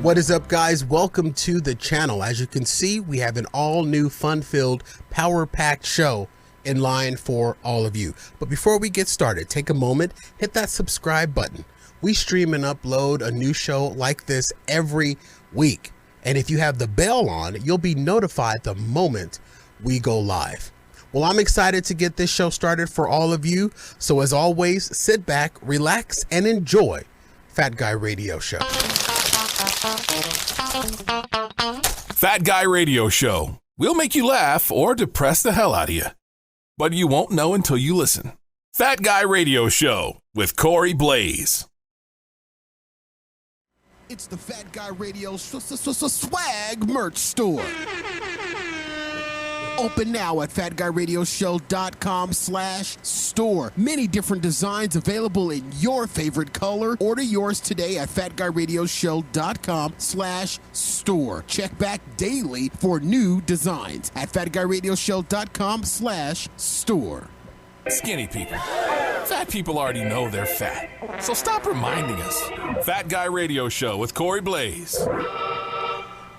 What is up, guys? Welcome to the channel. As you can see, we have an all-new fun-filled, power-packed show in line for all of you. But before we get started, take a moment, hit that subscribe button. We stream and upload a new show like this every week. And if you have the bell on, you'll be notified the moment we go live. Well, I'm excited to get this show started for all of you. So as always, sit back, relax, and enjoy Fat Guy Radio Show. Fat Guy Radio Show. We'll make you laugh or depress the hell out of you. But you won't know until you listen. Fat Guy Radio Show with Corey Blaze. It's the Fat Guy Radio Swag merch store. Open now at FatGuyRadioShow.com/store. Many different designs available in your favorite color. Order yours today at FatGuyRadioShow.com/store. Check back daily for new designs at FatGuyRadioShow.com/store. Skinny people. Fat people already know they're fat. So stop reminding us. Fat Guy Radio Show with Corey Blaze.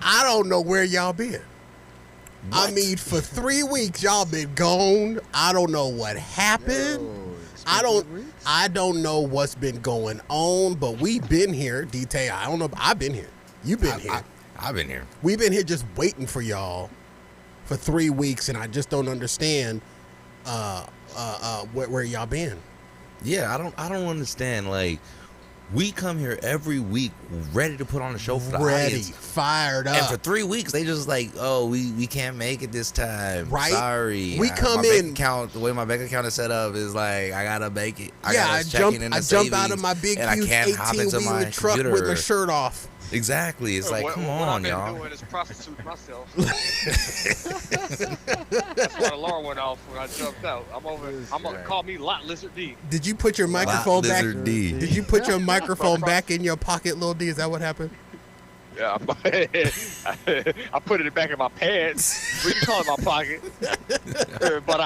I don't know where y'all been. What? I mean, for 3 weeks, y'all been gone. I don't know what happened. I don't know what's been going on, but we've been here. DT, I don't know. I've been here. You've been here. I've been here. We've been here just waiting for y'all for 3 weeks, and I just don't understand where y'all been. Yeah, I don't understand. Like, we come here every week ready to put on a show for the audience. Fired up. And for 3 weeks, they just like, oh, we can't make it this time. Right? Sorry. We come my in. Bank account, the way my bank account is set up is like, I gotta make it. I jump out of my big, huge 18-wheeler truck with my shirt off. Exactly. It's like, come on, y'all. What I've been doing is prostitute myself. That's why the alarm went off when I jumped out. I'm gonna call me Lot Lizard D. Did you put your microphone back? Lizard D. Did you put your microphone back in your pocket, Lil D? Is that what happened? Yeah, I put it back in my pants. We can call it my pocket. But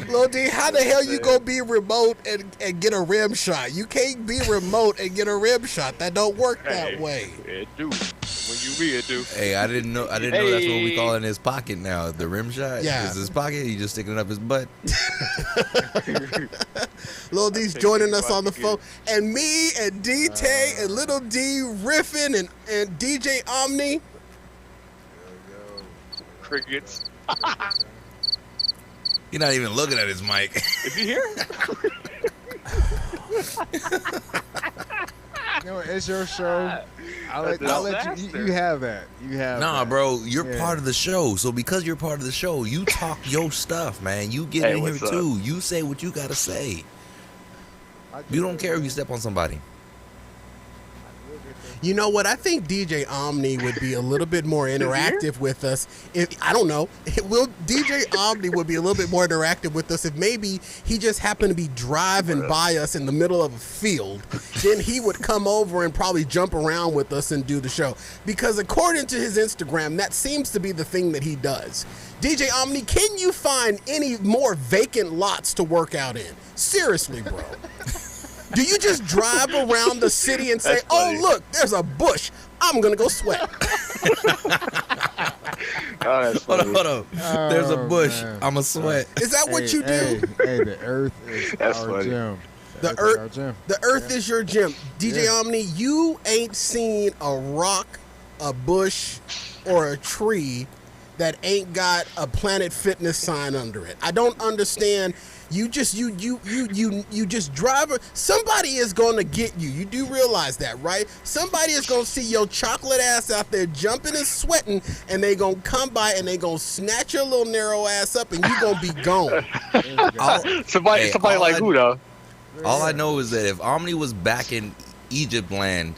Lil D, how the hell you gonna be remote and get a rim shot? You can't be remote and get a rim shot. That don't work that way. It do. When you be it do. Hey, I didn't know that's what we call in his pocket now. The rim shot. Yeah. Is his pocket? He just sticking it up his butt. Lil D's joining us on the phone, and me and D-Tay and Little D riffing and DJ Omni. Crickets. You're not even looking at his mic. Is he here? You know, it's your show. I'll let you have that. You have Nah, that. bro, you're part of the show. So because you're part of the show, you talk your stuff, man. You get in here too. You say what you gotta say. You don't care if you step on somebody. You know what? I think DJ Omni would be a little bit more interactive with us. I don't know. DJ Omni would be a little bit more interactive with us if maybe he just happened to be driving by us in the middle of a field. Then he would come over and probably jump around with us and do the show. Because according to his Instagram, that seems to be the thing that he does. DJ Omni, can you find any more vacant lots to work out in? Seriously, bro. Do you just drive around the city and say, oh, look, there's a bush. I'm going to go sweat. Hold on. There's a bush. Man. I'm a sweat. Is that what you do? Hey, the earth is our gym. The earth is your gym. DJ Omni, you ain't seen a rock, a bush, or a tree that ain't got a Planet Fitness sign under it. I don't understand. You just drive. Somebody is going to get you. You do realize that, right? Somebody is going to see your chocolate ass out there jumping and sweating, and they going to come by and they going to snatch your little narrow ass up, and you going to be gone. Somebody like who though? All I know is that if Omni was back in Egypt land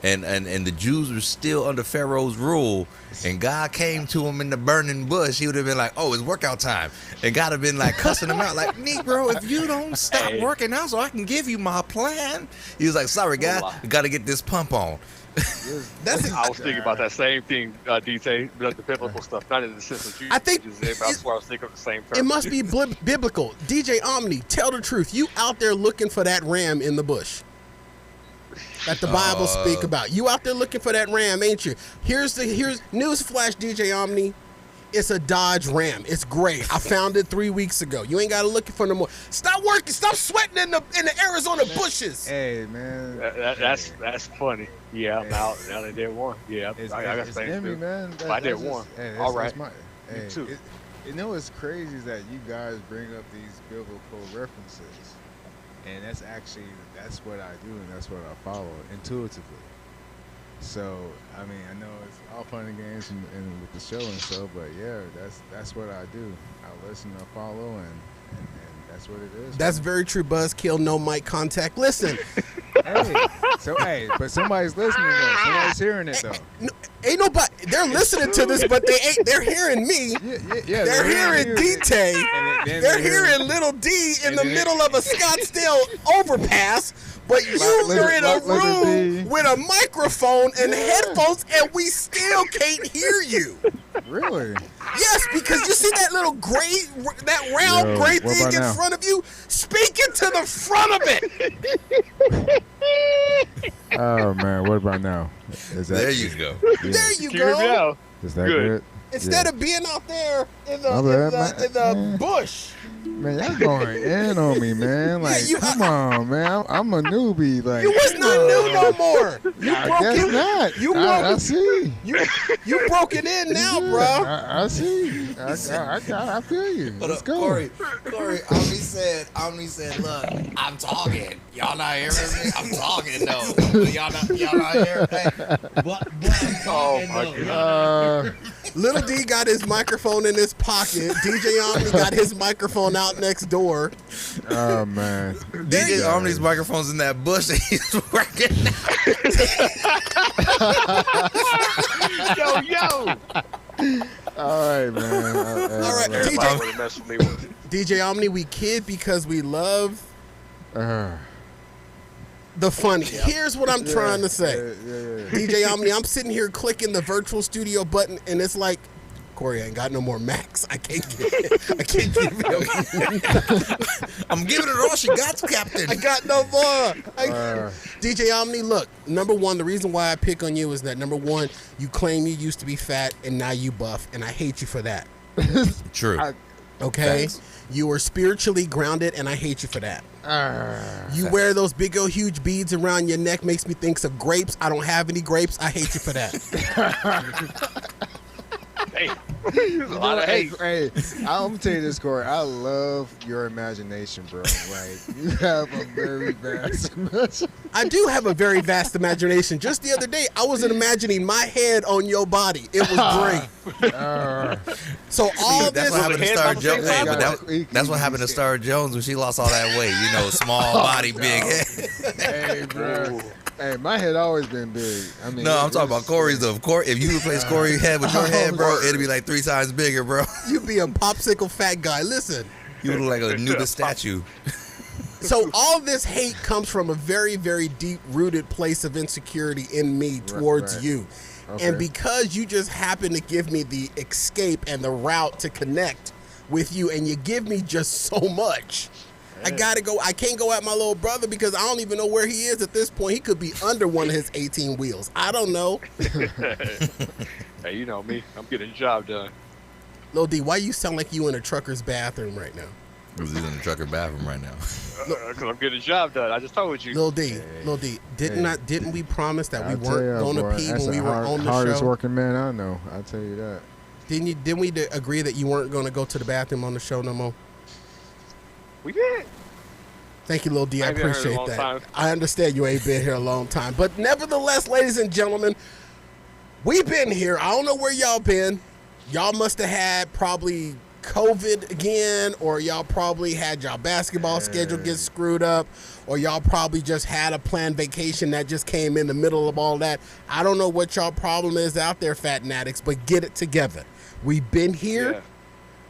and the Jews were still under Pharaoh's rule, and God came to him in the burning bush, he would have been like, oh, it's workout time. And God would have been like cussing him out like, Negro, if you don't stop working out so I can give you my plan. He was like, sorry, God, you got to get this pump on. I was thinking about that same thing, DJ, the biblical stuff, not in the sense that you I think just said, but that's why I was thinking of the same term. It must be biblical. DJ Omni, tell the truth. You out there looking for that ram in the bush. that the Bible speak about. You out there looking for that Ram, ain't you? Here's newsflash, DJ Omni. It's a Dodge Ram. It's great. I found it 3 weeks ago. You ain't got to look for no more. Stop working. Stop sweating in the Arizona bushes. Hey, man. That's funny. Yeah, I'm out. Now they did one. Yeah, I got things too. Man. I did one. All right. Me too. You know what's crazy is that you guys bring up these biblical references, and that's what I do and that's what I follow intuitively. So I mean, I know it's all fun and games and with the show and so, but yeah, that's what I do. I listen, I follow, and that's what it is. That's very true. Buzzkill, no mic contact. Listen. But somebody's listening though. Somebody's hearing it though. Ain't nobody. They're listening to this, but they're hearing me. Yeah, they're hearing D-Tay. They're hearing Little D in the middle of a Scottsdale overpass. But you're in a room with a microphone and headphones, and we still can't hear you. Really? Yes, because you see that little that round gray thing in front of you? Speak into the front of it. Oh, man. What about now? There you go. Yeah. There you go. Is that good? Instead of being out there in the bush. Man, y'all going in on me, man. Like, come on, man. I'm a newbie. Like, you was not new no more. I guess not. I see. You broke it in now, bro. I see. I feel you. Let's go. Corey, Omni said, look, I'm talking. Y'all not hearing me? I'm talking, though. Y'all not hearing me? But oh, my God. Little D got his microphone in his pocket. DJ Omni got his microphone out next door. Oh, man. DJ Omni's microphone's in that bush and he's working. Yo. All right, man. All right, DJ Omni, we kid because we love the funny. Here's what I'm trying to say. DJ Omni, I'm sitting here clicking the virtual studio button, and it's like, Corey, I ain't got no more Max. I can't give it. I'm giving it all she got, Captain. I got no more. DJ Omni, look, number one, the reason why I pick on you is that, number one, you claim you used to be fat, and now you buff, and I hate you for that. True. Okay? Thanks. You are spiritually grounded, and I hate you for that. You wear those big old huge beads around your neck, makes me think of grapes. I don't have any grapes. I hate you for that. Hey, a lot of hate. Hey, I'm gonna tell you this, Corey. I love your imagination, bro. Like, you have a very vast imagination. I do have a very vast imagination. Just the other day, I wasn't imagining my head on your body. It was great. So all that's this. What happened to Star Jones. Hey, but that's what happened to Star Jones when she lost all that weight. You know, small body, big head. Hey, bro. Hey, my head always been big. I mean, no, I'm talking about Corey's though. If you replace Corey's head with your head, bro, it'd be like 3 times bigger, bro. You'd be a popsicle fat guy. Listen. You look like a Nubis statue. So all this hate comes from a very, very deep-rooted place of insecurity in me towards you. Okay. And because you just happen to give me the escape and the route to connect with you, and you give me just so much, I gotta go. I can't go at my little brother because I don't even know where he is at this point. He could be under one of his 18 wheels. I don't know. Hey, you know me. I'm getting the job done. Lil D, why you sound like you in a trucker's bathroom right now? Because he's in the trucker bathroom right now. Because I'm getting the job done. I just told you. Lil D, didn't we promise that we weren't going to pee when we were on the show? Hardest working man I know. I'll tell you that. Didn't we agree that you weren't going to go to the bathroom on the show no more? We did. Thank you, Lil D. I appreciate that. Time. I understand you ain't been here a long time. But nevertheless, ladies and gentlemen, we've been here. I don't know where y'all been. Y'all must have had probably COVID again, or y'all probably had y'all basketball schedule get screwed up, or y'all probably just had a planned vacation that just came in the middle of all that. I don't know what y'all problem is out there, Fat Addicts, but get it together. We've been here. Yeah.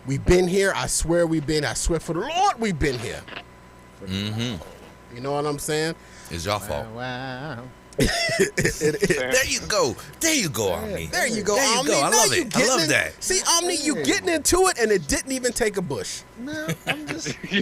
We've been here. I swear we've been. I swear for the Lord we've been here. Mm-hmm. You know what I'm saying? It's your fault. Wow. There you go. There you go, Omni. There you go, There you Omni. go. I Now love you it. I getting love in- that. See, Omni, you getting into it, and it didn't even take a bush. Man, I'm just. I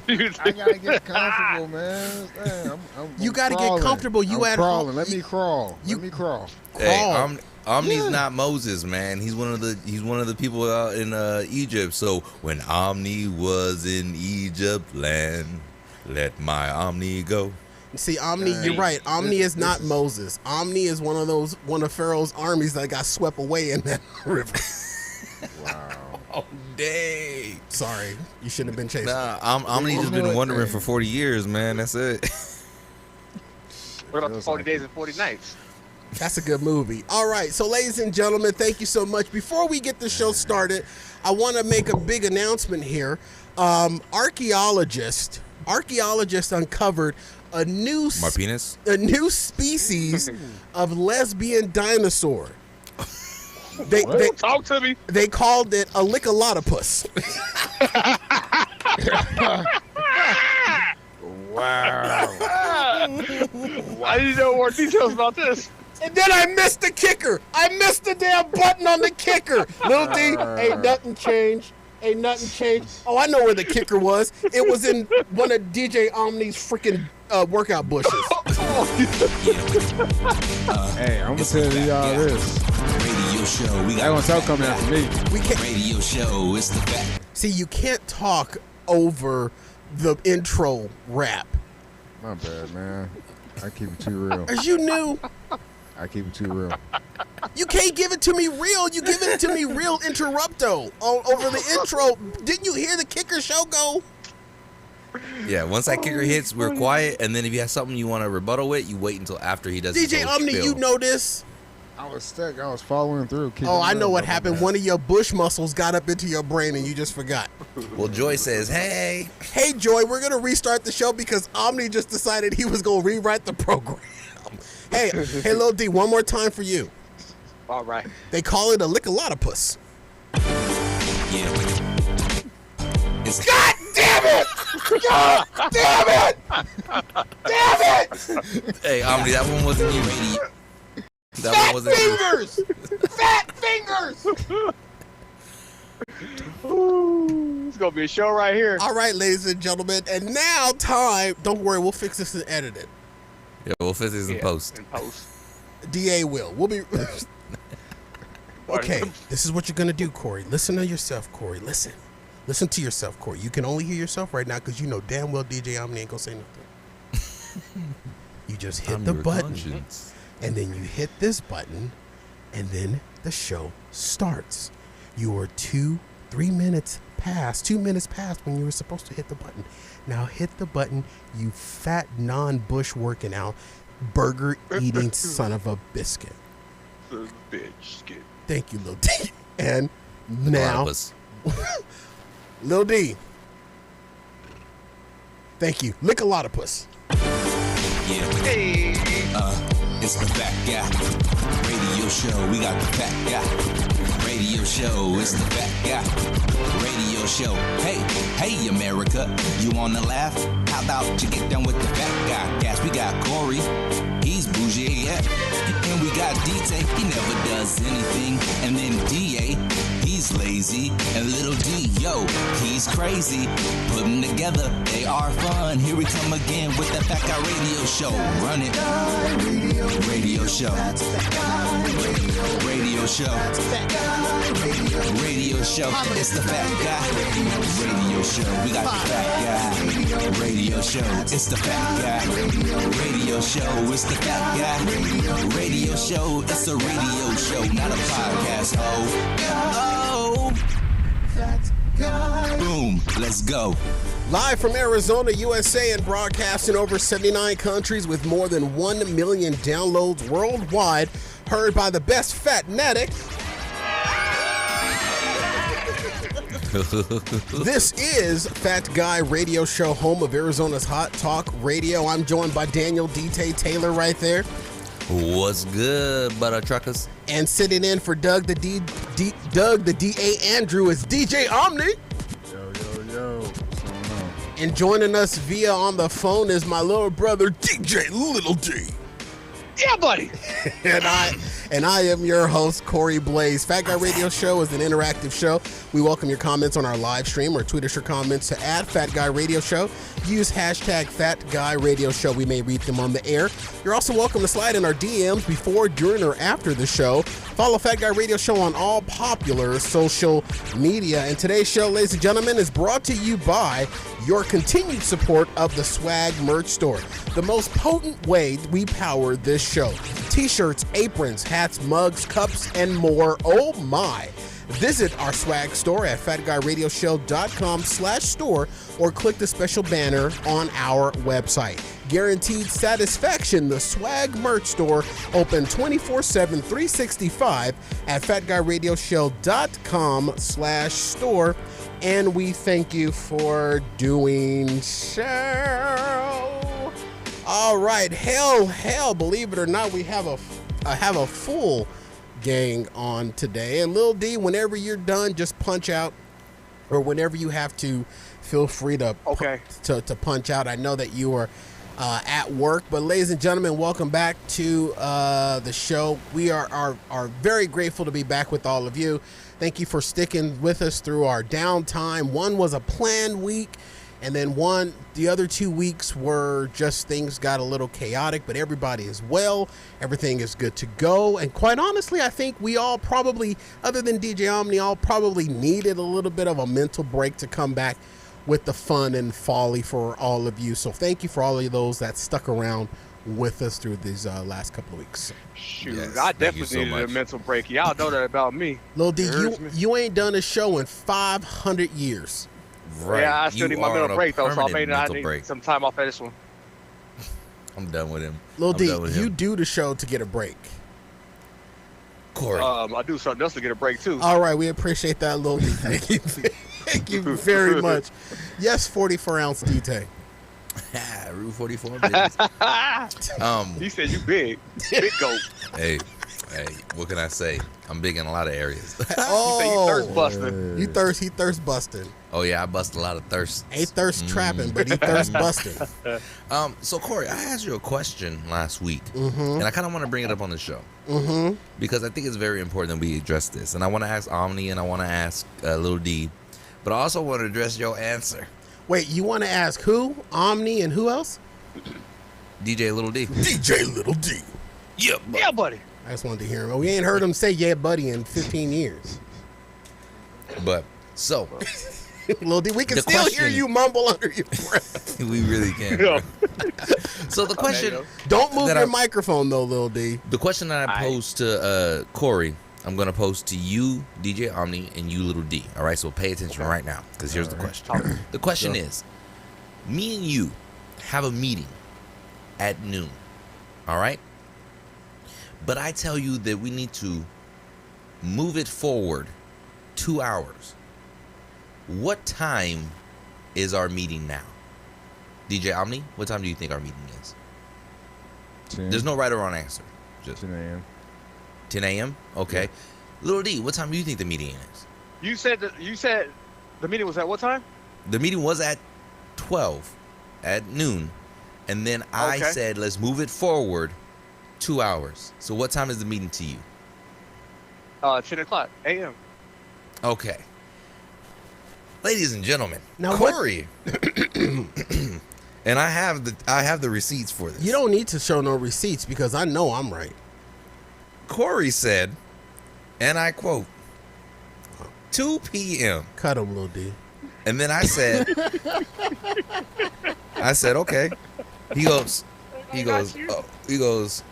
gotta get comfortable, man. Man, You I'm gotta get crawling. comfortable. You I'm at crawling. home. Let me crawl. You- Let me crawl. Hey, Crawl. Omni's Yeah. not Moses, man. He's one of the people out in Egypt. So when Omni was in Egypt land, let my Omni go. See, Omni, you're right. Omni is not Moses. Omni is one of Pharaoh's armies that got swept away in that river. Wow. Oh, dang. Sorry, you shouldn't have been chasing. Nah, Omni just been wondering for 40 years, man. That's it. What about the Feels 40 like days it. and 40 nights? That's a good movie. All right, so ladies and gentlemen, thank you so much. Before we get the show started, I want to make a big announcement here. Archaeologists uncovered a new My penis? species of lesbian dinosaur. They Talk to me. they called it a lickalotopus. Wow. I need to know more details about this. And then I missed the kicker. I missed the damn button on the kicker. Little D, ain't nothing changed. Ain't nothing changed. Oh, I know where the kicker was. It was in one of DJ Omni's freaking workout bushes. Hey, I'm gonna tell y'all this. Radio show. We That got gonna start coming after me. We can't radio show. It's the fact. see. You can't talk over the intro rap. My bad, man. I keep it too real. As you knew, I keep it too real. you can't give it to me real. You give it to me real interrupto over the intro. Didn't you hear the kicker show go? Yeah, once that kicker hits, we're quiet. And then if you have something you want to rebuttal with, you wait until after he does his DJ whole Omni, spiel. you know this. I was stuck. I was following through. Keep Oh, it I know real, what bro. happened. One of your bush muscles got up into your brain and you just forgot. Well, Joy says, hey. Hey, Joy, we're going to restart the show because Omni just decided he was going to rewrite the program. Hey, Lil D, one more time for you. All right. They call it a lickalotopus. Yeah. It's God damn it! God damn it! Damn it! Hey, Omni, that one wasn't you. radio. That Fat one wasn't you. fingers! Fat fingers! Ooh, it's gonna be a show right here. All right, ladies and gentlemen, and now time. Don't worry, we'll fix this and edit it. Yeah, we'll fix this in post. In post. DA will. We'll be. Okay, this is what you're gonna do, Corey. Listen to yourself, Corey. Listen to yourself, Corey. You can only hear yourself right now because you know damn well DJ Omni ain't gonna say nothing. You just hit I'm the your button, conscience. and then you hit this button, and then the show starts. You are 2 minutes past when you were supposed to hit the button. Now hit the button, you fat non-bush working out, burger eating son of a biscuit. Son of a bitch. Get- Thank you, Lil D. And now, Platypus. Lil D. Thank you. Lickalotopus. Yeah. Hey. It's the fat guy. Radio show. We got the fat guy. Radio show. It's the fat guy. Radio show. Hey, America. You wanna laugh? How about you get down with the fat guy? Yes, we got Corey. He's bougie, yeah. And we got DJ. He never does anything. And then DA. He's lazy. And little D, yo, he's crazy. Put them together. They are fun. Here we come again with the Fat Guy Radio Show. Run it. Radio show. Radio show. Radio show. It's the Fat Guy. Radio show. We got the Fat Guy. Radio show. It's the Fat Guy. Radio show. It's the Fat Guy. Radio show. It's a radio show, not a podcast. Oh. Boom. Let's go. Live from Arizona, USA, and broadcast in over 79 countries with more than 1 million downloads worldwide. Heard by the best fatnatic. This is Fat Guy Radio Show, home of Arizona's Hot Talk Radio. I'm joined by Daniel D.T. Taylor right there. What's good, butter truckers? And sitting in for Doug the D.A. Andrew is DJ Omni. Yo. What's going on? And joining us via on the phone is my little brother, DJ Little D. Yeah, buddy. and I am your host, Corey Blaze. Fat Guy Radio Show is an interactive show. We welcome your comments on our live stream or tweet us your comments to @FatGuyRadioShow. Use hashtag FatGuyRadioShow. We may read them on the air. You're also welcome to slide in our DMs before, during, or after the show. Follow Fat Guy Radio Show on all popular social media. And today's show, ladies and gentlemen, is brought to you by your continued support of the Swag Merch Store, the most potent way we power this show. T-shirts, aprons, hats, mugs, cups, and more. Oh my! Visit our swag store at fatguyradioshow.com/store or click the special banner on our website. Guaranteed satisfaction. The Swag Merch Store, open 24/7, 365 at fatguyradioshow.com/store. And we thank you for doing so. All right, hell, believe it or not, we have a full gang on today. And Lil D, whenever you're done, just punch out, or whenever you have to, feel free to to punch out. I know that you are at work, but ladies and gentlemen, welcome back to the show. We are very grateful to be back with all of you. Thank you for sticking with us through our downtime. One was a planned week, and then the other 2 weeks were just things got a little chaotic, but everybody is well. Everything is good to go. And quite honestly, I think we all probably, other than DJ Omni, all probably needed a little bit of a mental break to come back with the fun and folly for all of you. So thank you for all of those that stuck around with us through these last couple of weeks. Shoot, Yes, I thank you definitely so needed a much. mental break. Y'all know that about me. Lil D, Heard me. you ain't done a show in 500 years. Right. Yeah, I still You need my are on mental a break, though, so I permanent may mental need break. some time off of this one. I'm done with him. Lil I'm D, done with you him. do the show to get a break. Corey. I do something else to get a break, too. All right, we appreciate that, Lil D. Thank you. Thank you very much. Yes, 44-ounce DT. Route 44 business. He said you big. Big goat. Hey, what can I say? I'm big in a lot of areas. He said you thirst busting. He thirst busting. Oh yeah, I bust a lot of thirst. Ain't thirst trapping, but he thirst busting. So Corey, I asked you a question last week, Mm-hmm. and I kind of want to bring it up on the show because I think it's very important that we address this. And I want to ask Omni, and I want to ask Lil D, but I also want to address your answer, Wait, you want to ask who? Omni and who else? DJ Little D. DJ Little D. Yep. Yeah, buddy. I just wanted to hear him. We ain't heard him say "yeah, buddy" in 15 years. But so Lil D, we can The still hear question- you mumble under your breath. we really can. Yeah. So the question, Don't move That your I- microphone though, Lil D. the question that I posed to Corey, I'm gonna pose to you, DJ Omni, and you, Little D. All right, so pay attention right now, because here's the question. The question is, me and you have a meeting at noon. All right, but I tell you that we need to move it forward 2 hours. What time is our meeting now? DJ Omni, what time do you think our meeting is? 10, There's no right or wrong answer. Just 10 a.m. 10 a.m. Okay. Little D, what time do you think the meeting is? You said the meeting was at what time? The meeting was at 12 at noon, and then I Okay. said let's move it forward 2 hours. So what time is the meeting to you? 10 o'clock a.m. Okay. Ladies and gentlemen, Now what- Corey, and I have the receipts for this. You don't need to show no receipts because I know I'm right. Corey said, and I quote, 2 p.m. Cut him, Lil D. And then I said, okay. He goes,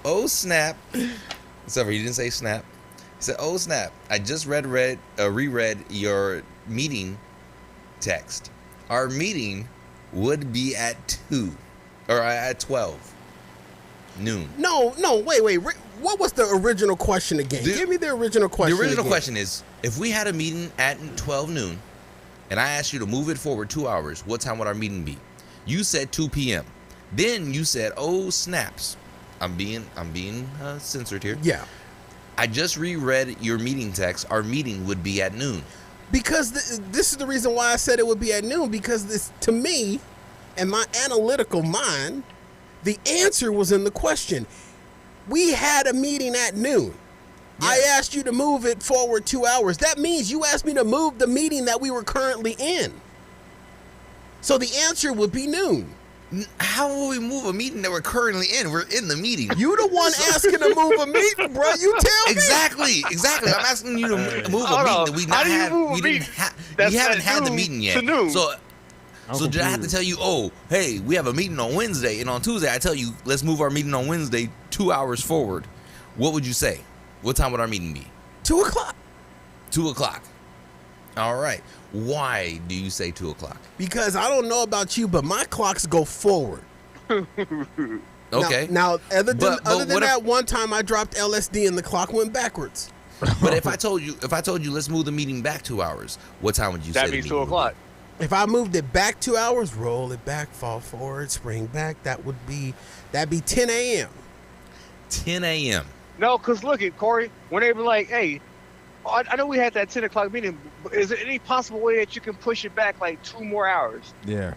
oh snap. Except for he didn't say snap. He said, oh snap. I just reread your meeting text. Our meeting would be at 2 or at 12 noon. No, wait. What was the original question again? Give me the original question. The original again. question is, if we had a meeting at 12 noon and I asked you to move it forward 2 hours, what time would our meeting be? You said 2 p.m. Then you said, oh snaps. I'm being censored here. Yeah. I just reread your meeting text. Our meeting would be at noon. Because this is the reason why I said it would be at noon, because this, to me, and my analytical mind, the answer was in the question. We had a meeting at noon. I asked you to move it forward 2 hours. That means you asked me to move the meeting that we were currently in. So the answer would be noon. How will we move a meeting that we're currently in? We're in the meeting. You the one asking to move a meeting, bro. You tell me. Exactly. I'm asking you to move a meeting that we not had. We haven't had the meeting yet. So did I have to tell you, oh, hey, we have a meeting on Wednesday, and on Tuesday I tell you, let's move our meeting on Wednesday 2 hours forward. What would you say? What time would our meeting be? 2 o'clock. 2 o'clock. All right. Why do you say 2 o'clock? Because I don't know about you, but my clocks go forward. Okay. Now other than that one time I dropped LSD and the clock went backwards. But if I told you let's move the meeting back 2 hours, what time would you say? That means 2 o'clock. If I moved it back 2 hours, roll it back, fall forward, spring back, that'd be 10 a.m. 10 a.m. No, because look at Corey, when they were like, hey, I know we had that 10 o'clock meeting, but is there any possible way that you can push it back like 2 more hours? Yeah.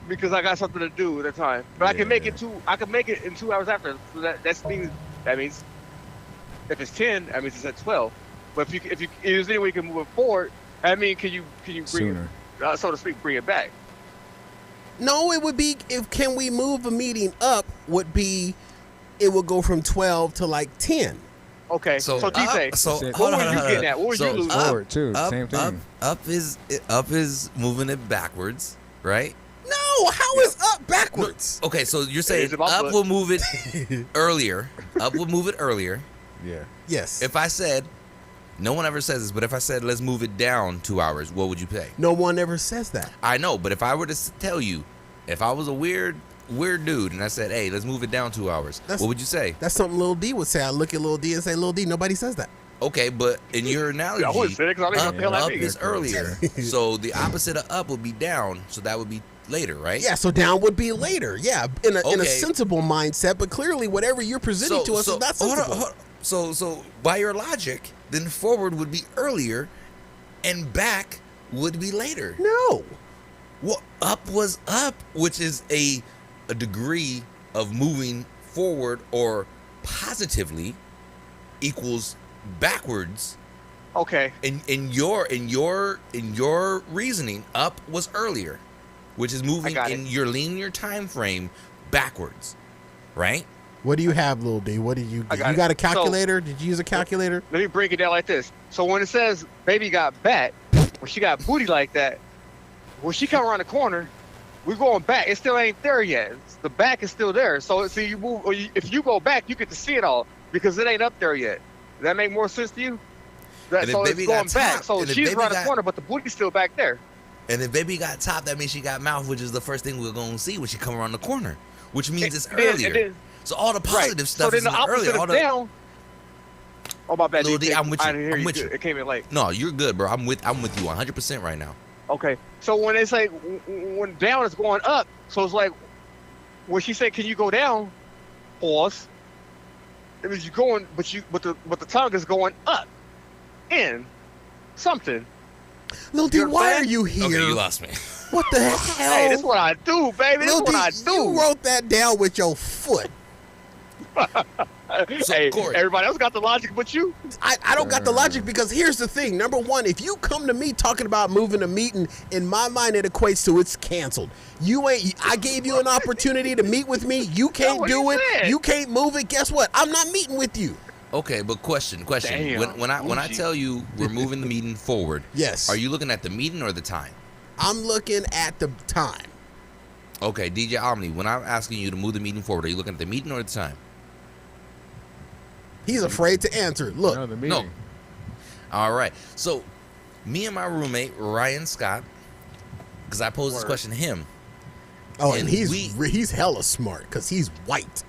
Because I got something to do at the time. But I can make it in 2 hours after. So that means if it's 10, that means it's at 12. But if there's any way you can move it forward, I mean, can you bring Sooner. it, so to speak, bring it back? No, it would be can we move a meeting up it would go from 12 to like 10. Okay, so DJ, what were you getting at? What were you losing? Forward too. Same thing. Up is moving it backwards, right? No, how is up backwards? Okay, so you're saying up will move it earlier. Up will move it earlier. Yeah. Yes. If I said, no one ever says this, but if I said let's move it down 2 hours, what would you say? No one ever says that. I know, but if I were to tell you, if I was a weird dude and I said, hey, let's move it down 2 hours, what would you say? That's something Lil D would say. I look at Lil D and say, Lil D, nobody says that. Okay, but in your analogy, I wouldn't say it 'cause I don't even know what the hell that up means. is earlier. So the opposite of up would be down, so that would be later, right? Yeah, so down would be later. Yeah, in a sensible mindset, but clearly whatever you're presenting to us is not sensible. Hold on. So by your logic, then forward would be earlier and back would be later. No. Well, up was up, which is a degree of moving forward or positively equals backwards. Okay. In your reasoning, up was earlier, which is moving in your linear time frame backwards, right? What do you have, Lil D? What did you get? You got a calculator? Did you use a calculator? Let me break it down like this. So when it says baby got back, when she got booty like that, when she come around the corner, we're going back. It still ain't there yet. The back is still there. So you move, or if you go back, you get to see it all because it ain't up there yet. Does that make more sense to you? So it's going back. So she's around the corner, but the booty's still back there. And if baby got top, that means she got mouth, which is the first thing we're going to see when she come around the corner, which means it's earlier. So all the positive stuff is earlier. Down. Oh, my bad. Lil D, I'm with you. I didn't hear I'm with you. you. It came in late. No, you're good, bro. I'm with you 100% right now. Okay. So when they say when down is going up, so it's like when she said, "Can you go down?" Pause. It means you're going, but the tongue is going up in something. Lil D, why are you here? Okay, you lost me. What the hell? Hey, this is what I do, baby. This is what I do. You wrote that down with your foot. So, hey, Corey, everybody else got the logic but you. I don't got the logic because here's the thing. Number one, if you come to me talking about moving a meeting, in my mind it equates to it's canceled. I gave you an opportunity to meet with me. You can't do it. You can't move it. Guess what? I'm not meeting with you. Okay, but question. Damn. When I tell you we're moving the meeting forward, yes. Are you looking at the meeting or the time? I'm looking at the time. Okay, DJ Omni, when I'm asking you to move the meeting forward, are you looking at the meeting or the time? He's afraid to answer. Look. No, the meeting. No. All right. So, me and my roommate, Ryan Scott, because I posed this question to him. Oh, and he's hella smart because he's white.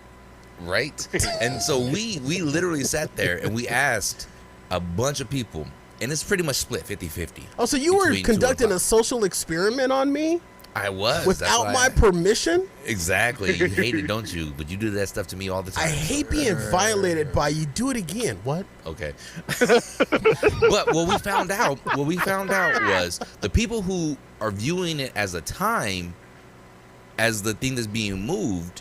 Right? And so we literally sat there and we asked a bunch of people, and it's pretty much split 50-50. Oh, so you were conducting a social experiment on me? I was. Without my permission? Exactly. You hate it, don't you? But you do that stuff to me all the time. I hate being violated by you. Do it again. What? Okay. But what we found out was the people who are viewing it as a time as the thing that's being moved,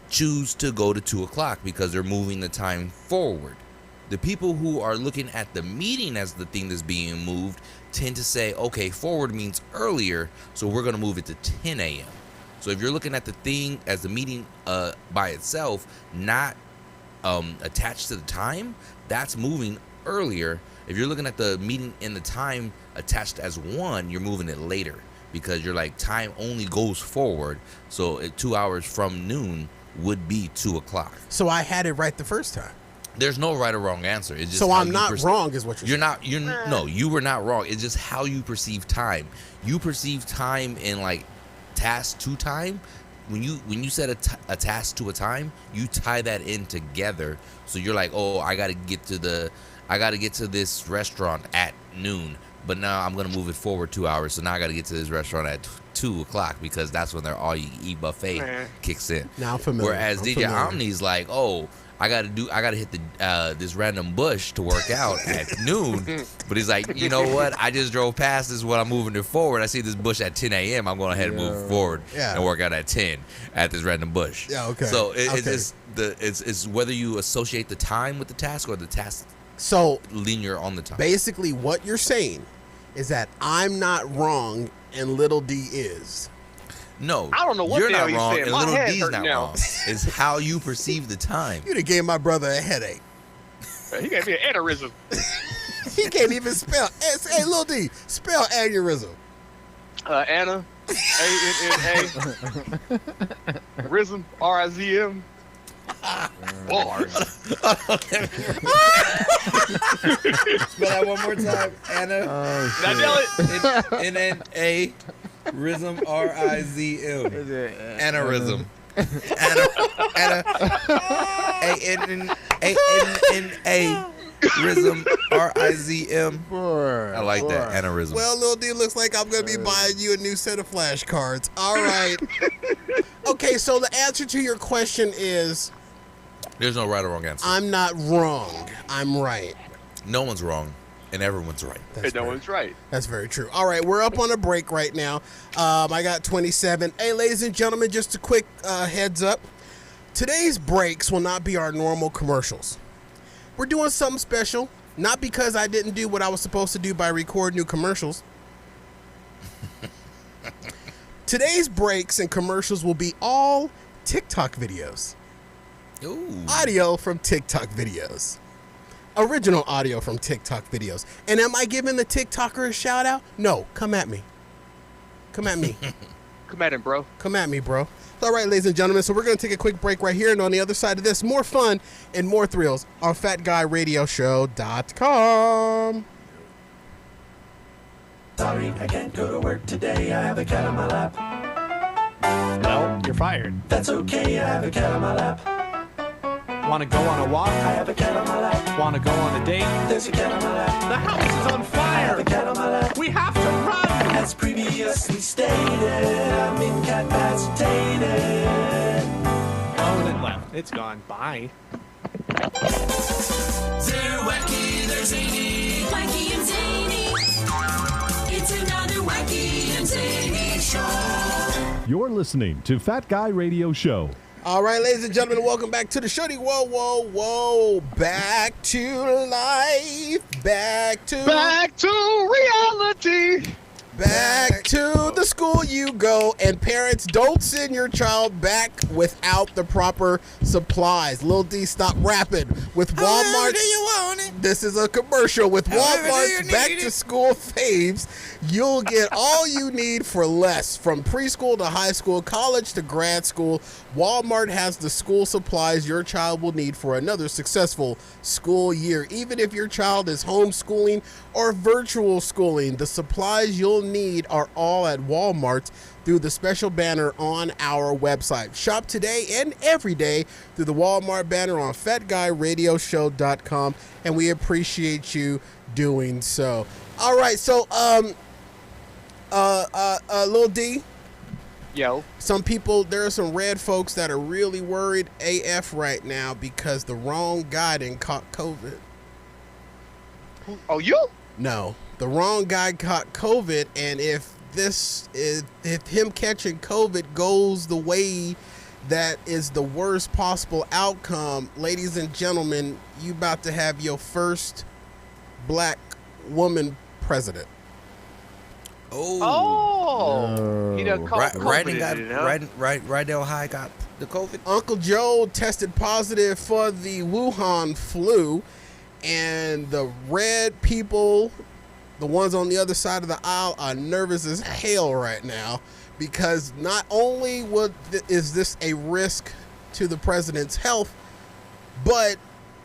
choose to go to 2 o'clock because they're moving the time forward. The people who are looking at the meeting as the thing that's being moved tend to say, okay, forward means earlier, so we're going to move it to 10 a.m. So if you're looking at the thing as the meeting by itself, not attached to the time, that's moving earlier. If you're looking at the meeting in the time attached as one, you're moving it later because you're like, time only goes forward. So 2 hours from noon would be 2 o'clock. So I had it right the first time. There's no right or wrong answer. It's just so how I'm not wrong, is what you're saying. No, you were not wrong. It's just how you perceive time. You perceive time in like task to time. When you set a task to a time, you tie that in together. So you're like, oh, I gotta get to this restaurant at noon, but now I'm gonna move it forward 2 hours. So now I gotta get to this restaurant at 2 o'clock because that's when their all you eat buffet kicks in. Now I'm familiar. Whereas DJ Omni's like, oh, I gotta hit this random bush to work out at noon. But he's like, you know what? I just drove past this when I'm moving it forward. I see this bush at 10 a.m. I'm going ahead and move forward and work out at 10 at this random bush. Yeah, okay. So it's whether you associate the time with the task or the task linear on the time. Basically, what you're saying is that I'm not wrong and Little D is. No, I don't know what you're the hell not he's wrong, saying. and My Little head's D's hurting not now. wrong. It's how you perceive the time. You done gave my brother a headache. He gave me an aneurysm. He can't even spell. Hey, Lil D, spell aneurysm. Anna, A-N-N-A, Rizm, R-I-Z-M. Bars. Spell that one more time. Anna. Did I nail it? N-N-A, Rizm, R-I-Z-M. Aneurysm. Anna. A-N-N-A, Rizm, R-I-Z-M. I like that. Aneurysm. Well, Lil D, looks like I'm going to be buying you a new set of flashcards. All right. Okay, so the answer to your question is... There's no right or wrong answer. I'm not wrong. I'm right. No one's wrong, and everyone's right. No one's right. That's very true. All right, we're up on a break right now. I got 27. Hey, ladies and gentlemen, just a quick heads up. Today's breaks will not be our normal commercials. We're doing something special, not because I didn't do what I was supposed to do by recording new commercials. Today's breaks and commercials will be all TikTok videos. Ooh. Audio from TikTok videos. Original audio from TikTok videos. And am I giving the TikToker a shout out? No, come at me. Come at me. Come at him, bro. Come at me, bro. All right, ladies and gentlemen, so we're going to take a quick break right here. And on the other side of this, more fun and more thrills on FatGuyRadioShow.com. Sorry, I can't go to work today. I have a cat on my lap. Well, you're fired. That's okay, I have a cat on my lap. Want to go on a walk? I have a cat on my lap. Want to go on a date? There's a cat on my lap. The house is on I fire! have a cat on my lap. We have to run! As previously stated, I'm incapacitated. Oh, then, well, it's gone. Bye. They're wacky, they're zany, wacky and zany. It's another wacky and zany show. You're listening to Fat Guy Radio Show. All right, ladies and gentlemen, welcome back to the show. Whoa, whoa, whoa. Back to life. Back to reality. Back to the school you go, and parents, don't send your child back without the proper supplies. Lil D, stop rapping. With Walmart, this is a commercial. With Walmart's back to school faves, you'll get all you need for less. From preschool to high school, college to grad school, Walmart has the school supplies your child will need for another successful school year. Even if your child is homeschooling or virtual schooling, the supplies you'll need are all at Walmart through the special banner on our website. Shop today and every day through the Walmart banner on FatGuyRadioShow.com, and we appreciate you doing so. All right, so Lil D. Yo. Some people, there are some red folks that are really worried AF right now because the wrong guy didn't caught COVID. Oh, you? No, the wrong guy caught COVID, and if if him catching COVID goes the way that is the worst possible outcome, ladies and gentlemen, you about to have your first black woman president. You know, Rydell High got the COVID. Uncle Joe tested positive for the Wuhan flu, and the red people, the ones on the other side of the aisle, are nervous as hell right now, because not only is this a risk to the president's health, but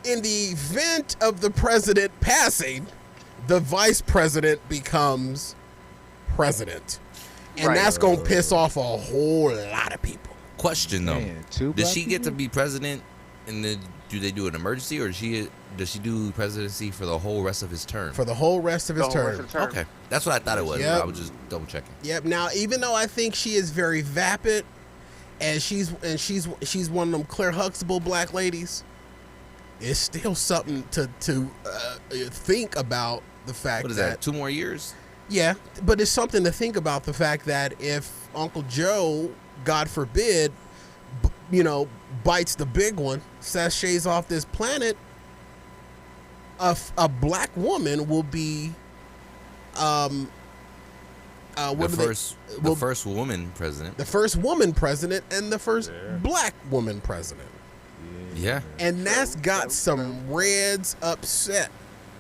in the event of the president passing, the vice president becomes president. And that's going to piss off a whole lot of people. Question though, does she get to be president, and then do they do an emergency, or does she do presidency for the whole rest of his term? For the whole rest of his term. Okay, that's what I thought it was. Yep. I was just double checking. Yep. Now, even though I think she is very vapid, and she's one of them Claire Huxtable black ladies, it's still something to think about the fact What is that? 2 more years? Yeah, but it's something to think about the fact that if Uncle Joe, God forbid, bites the big one, sachets off this planet, a black woman will be the first woman president. The first woman president and the first black woman president. Yeah. And that's got some Reds upset.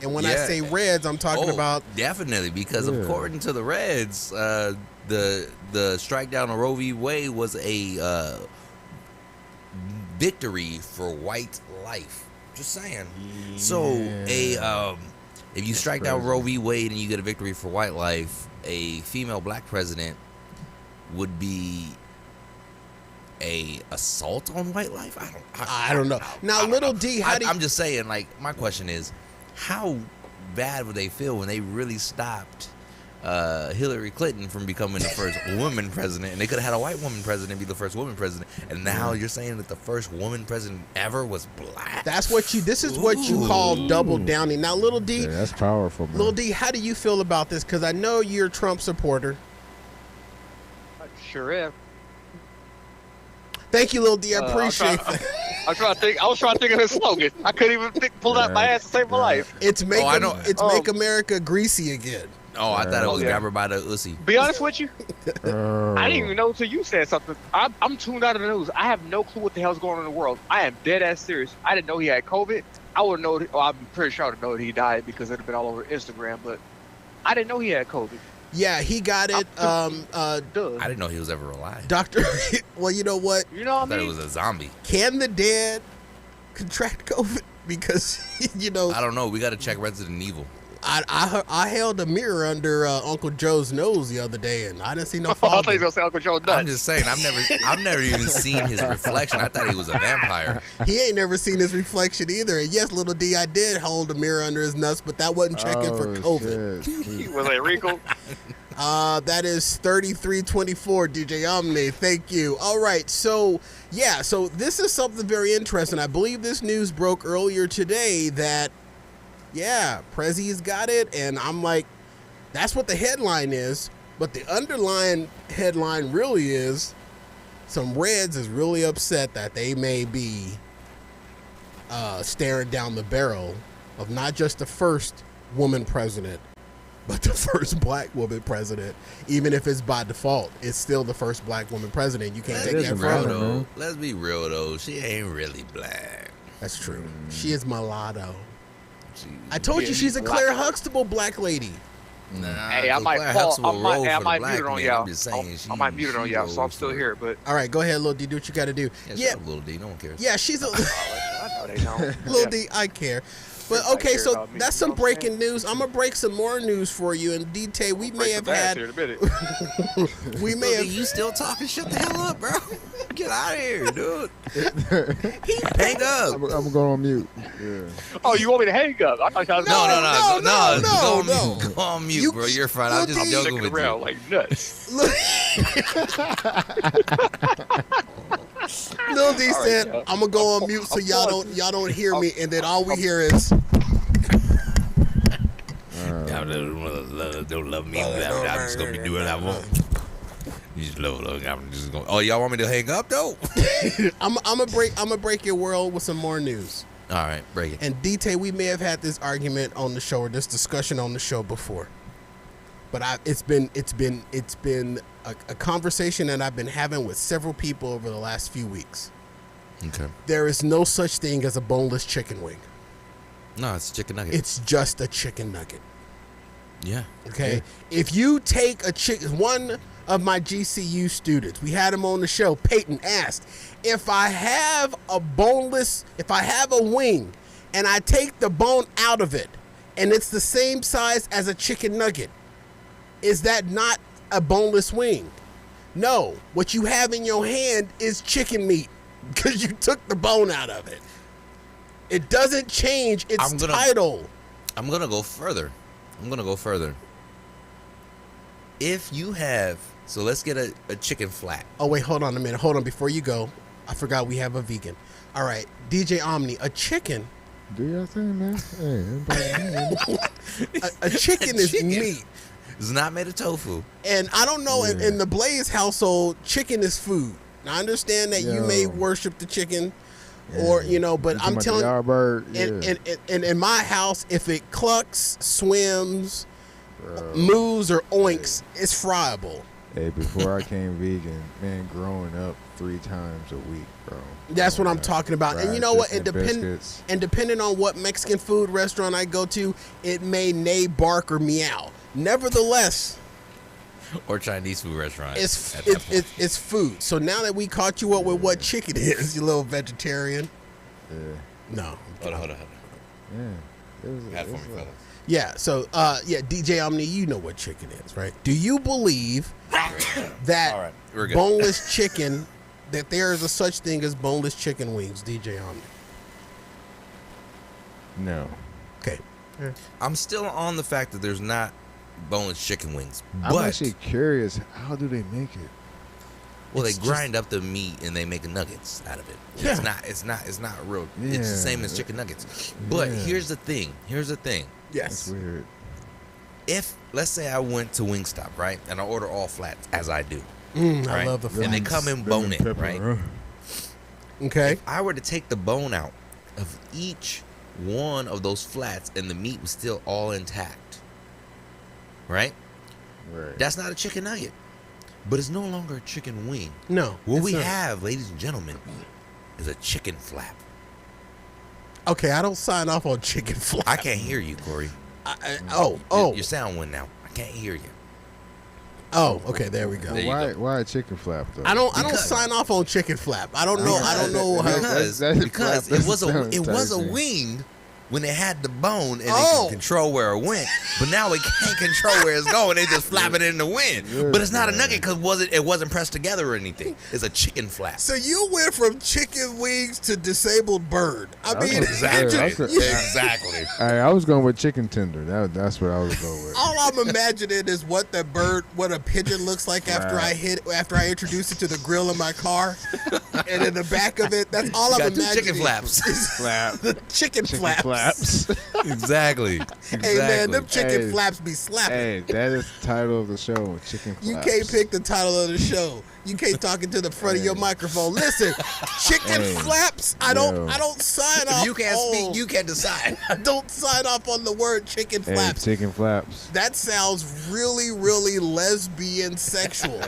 And when I say Reds, I'm talking about... Definitely, because according to the Reds, the strike down on Roe v. Wade was a victory for white life. Just saying. Yeah. So, if you strike down Roe v. Wade and you get a victory for white life, a female black president would be a assault on white life? I don't know. Now, Little D, I'm just saying, like, my question is, how bad would they feel when they really stopped Hillary Clinton from becoming the first woman president, and they could have had a white woman president be the first woman president, and now you're saying that the first woman president ever was black? This is what you call double downing. Now, Little D, that's powerful, man. Little D, how do you feel about this? Because I know you're a Trump supporter. I sure am. Thank you, Little D. I appreciate that. I was trying to think of his slogan. I couldn't even pull out my ass to save my life. It's make America greasy again. Oh, I thought it was grab her by the ussy. Be honest with you, I didn't even know until you said something. I'm tuned out of the news. I have no clue what the hell's going on in the world. I am dead ass serious. I didn't know he had COVID. I would know. I'm pretty sure I would know that he died because it'd have been all over Instagram. But I didn't know he had COVID. Yeah, he got it. I didn't know he was ever alive. Doctor, well, you know what? You know what I mean? I thought it was a zombie. Can the dead contract COVID? Because, I don't know. We got to check Resident Evil. I held a mirror under Uncle Joe's nose the other day, and I didn't see no I fog. thought you were going to say Uncle Joe's nuts. I'm just saying, I've never even seen his reflection. I thought he was a vampire. He ain't never seen his reflection either. And yes, Little D, I did hold a mirror under his nuts, but that wasn't checking for COVID. Was it Rico? That is 3324, DJ Omni. Thank you. All right, so this is something very interesting. I believe this news broke earlier today that Prezzi's got it, and I'm like, that's what the headline is, but the underlying headline really is some Reds is really upset that they may be staring down the barrel of not just the first woman president, but the first black woman president. Even if it's by default, it's still the first black woman president. You can't take that from her. Let's be real, though. She ain't really black. That's true. She is mulatto. I told you she's a Claire Huxtable black lady. Nah, hey, I might mute it on y'all. I might mute it on y'all, so I'm still here. But all right, go ahead, Lil D. Do what you got to do. Yeah, Lil D. No one cares. Yeah, she's a I know they don't. Lil D. I care. But okay, so that's some breaking news. I'm gonna break some more news for you. And DT, we may have had. We may have. You still talking? Shut the hell up, bro. Get out of here, dude. Hang up. I'm going on mute. Yeah. Oh, you want me to hang up? I thought No. Go on mute, bro. You're fine. I'm just joking with you. Like nuts. Lil D said, "I'm gonna go on mute so y'all don't hear me," and then all we hear is. Now don't love me. I'm just gonna be doing what I want. You just look, I'm just going. Oh, y'all want me to hang up though? I'm gonna break your world with some more news. All right, break it. And DT, we may have had this argument on the show or this discussion on the show before, but it's been a conversation that I've been having with several people over the last few weeks. Okay. There is no such thing as a boneless chicken wing. No, it's a chicken nugget. It's just a chicken nugget. Yeah. Okay. Yeah. If you take one of my GCU students, we had him on the show, Peyton asked, if I have a wing and I take the bone out of it and it's the same size as a chicken nugget, is that not a boneless wing? No. What you have in your hand is chicken meat because you took the bone out of it. It doesn't change its title. I'm going to go further. If you have, so let's get a chicken flat. Oh, wait, hold on a minute. Hold on. Before you go, I forgot we have a vegan. All right, DJ Omni, a chicken. Do your thing, man. Hey, a chicken is meat. It's not made of tofu. And I don't know, in the Blaze household, chicken is food. Now, I understand that you may worship the chicken. Or, but I'm telling you, and in my house, if it clucks, swims, moves, or oinks, it's friable. Hey, before I came vegan, man, growing up 3 times a week, bro. That's what I'm talking about. And you know what? And depending on what Mexican food restaurant I go to, it may neigh, bark, or meow. Nevertheless, or Chinese food restaurant. It's food. So now that we caught you up with what chicken is, you little vegetarian. Yeah. No. Hold on. Yeah. Yeah. So, DJ Omni, you know what chicken is, right? Do you believe that boneless chicken, that there is a such thing as boneless chicken wings, DJ Omni? No. Okay. Yeah. I'm still on the fact that there's not boneless chicken wings. I'm actually curious, how do they make it? Well, they grind up the meat and they make nuggets out of it. Yeah. It's not real. Yeah. It's the same as chicken nuggets. But here's the thing. Yes. That's weird. If, let's say I went to Wingstop, right? And I order all flats, as I do. Right? I love the flats. And they come in bone-in, right? Okay. If I were to take the bone out of each one of those flats and the meat was still all intact, right? That's not a chicken nugget. But it's no longer a chicken wing. No. What we have, ladies and gentlemen, is a chicken flap. Okay, I don't sign off on chicken flap. I can't hear you, Corey. Your sound went out. I can't hear you. Oh, okay, there we go. Why a chicken flap though? I don't sign off on chicken flap. I don't know how because it was a wing when it had the bone and it could control where it went, but now it can't control where it's going. They just flap it in the wind. But it's not a nugget because it wasn't pressed together or anything. It's a chicken flap. So you went from chicken wings to disabled bird. Exactly. I was going with chicken tender. That's what I was going with. All I'm imagining is what a pigeon looks like after I introduce it to the grill in my car, and in the back of it, that's all I'm imagining. Chicken flaps. The chicken flaps. Exactly. Hey man, them chicken flaps be slapping. Hey, that is the title of the show, chicken flaps. You can't pick the title of the show. You can't talk into the front of your microphone. Listen, chicken flaps. I don't sign off. If you can't speak, you can't decide. I don't sign off on the word chicken flaps. Chicken flaps. That sounds really, really lesbian sexual.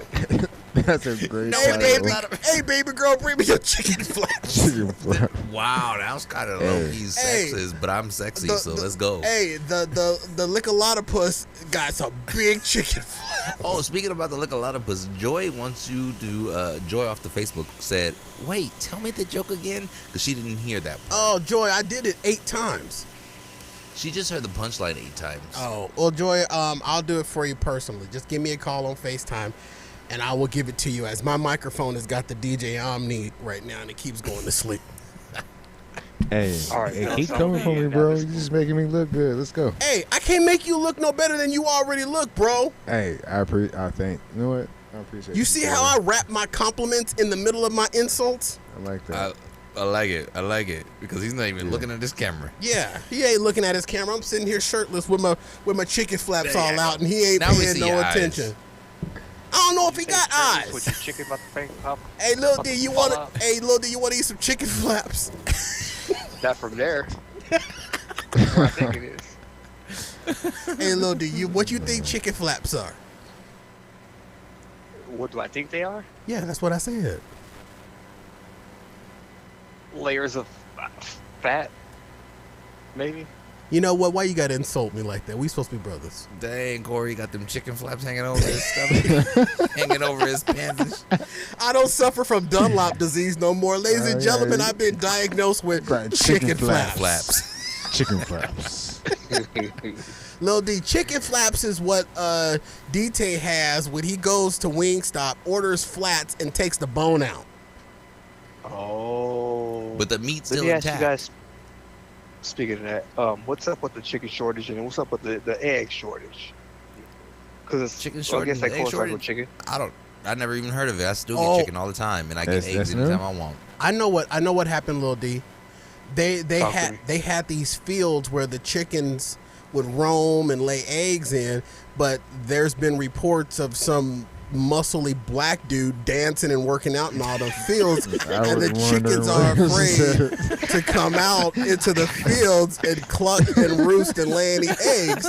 That's a great title. Hey, baby girl, bring me your chicken flaps. Chicken flaps. Wow, that was kind of low-key sexist, but I'm sexy, so let's go. Hey, the Lick-a-Lot-of-Puss got some big chicken flaps. Oh, speaking about the Lick-a-Lot-of-Puss, Joy wants you to, Joy off the Facebook said, wait, tell me the joke again, because she didn't hear that part. Oh, Joy, I did it 8 times. She just heard the punchline 8 times. Oh, well, Joy, I'll do it for you personally. Just give me a call on FaceTime, and I will give it to you, as my microphone has got the DJ Omni right now, and it keeps going to sleep. Hey, keep coming for me, bro. You're just making me look good. Let's go. Hey, I can't make you look no better than you already look, bro. Hey, I think. You know what? I appreciate it. You see how I wrap my compliments in the middle of my insults? I like that. I like it because he's not even looking at this camera. Yeah, he ain't looking at his camera. I'm sitting here shirtless with my chicken flaps all out, and he ain't Now we paying see no your attention. I don't know if he got eyes. With your chicken about to bang up. Hey, Lil D, you want to? Hey, Lil D, you want to eat some chicken flaps? Not from there. Where I think it is. Hey, Lil D, what you think chicken flaps are? What do I think they are? Yeah, that's what I said. Layers of fat, maybe. You know what? Why you gotta insult me like that? We supposed to be brothers. Dang, Corey got them chicken flaps hanging over his stomach, hanging over his pants. I don't suffer from Dunlop disease no more, ladies and gentlemen. I've been diagnosed with chicken flaps. Chicken flaps. Lil D, chicken flaps is what DT has when he goes to Wingstop, orders flats, and takes the bone out. Oh. But the meat's still Let me ask intact. you guys. Speaking of that, what's up with the chicken shortage and what's up with the egg shortage? Because Chicken I shortage, guess they egg coincide shortage? with chicken. I never even heard of it. I still Oh. get chicken all the time, and I get That's eggs new? anytime I want. I know what happened, Lil D. They Talk to had me. they had these fields where the chickens would roam and lay eggs in, but there's been reports of some muscly black dude dancing and working out in all the fields, and the chickens are afraid to come out into the fields and cluck and roost and lay any eggs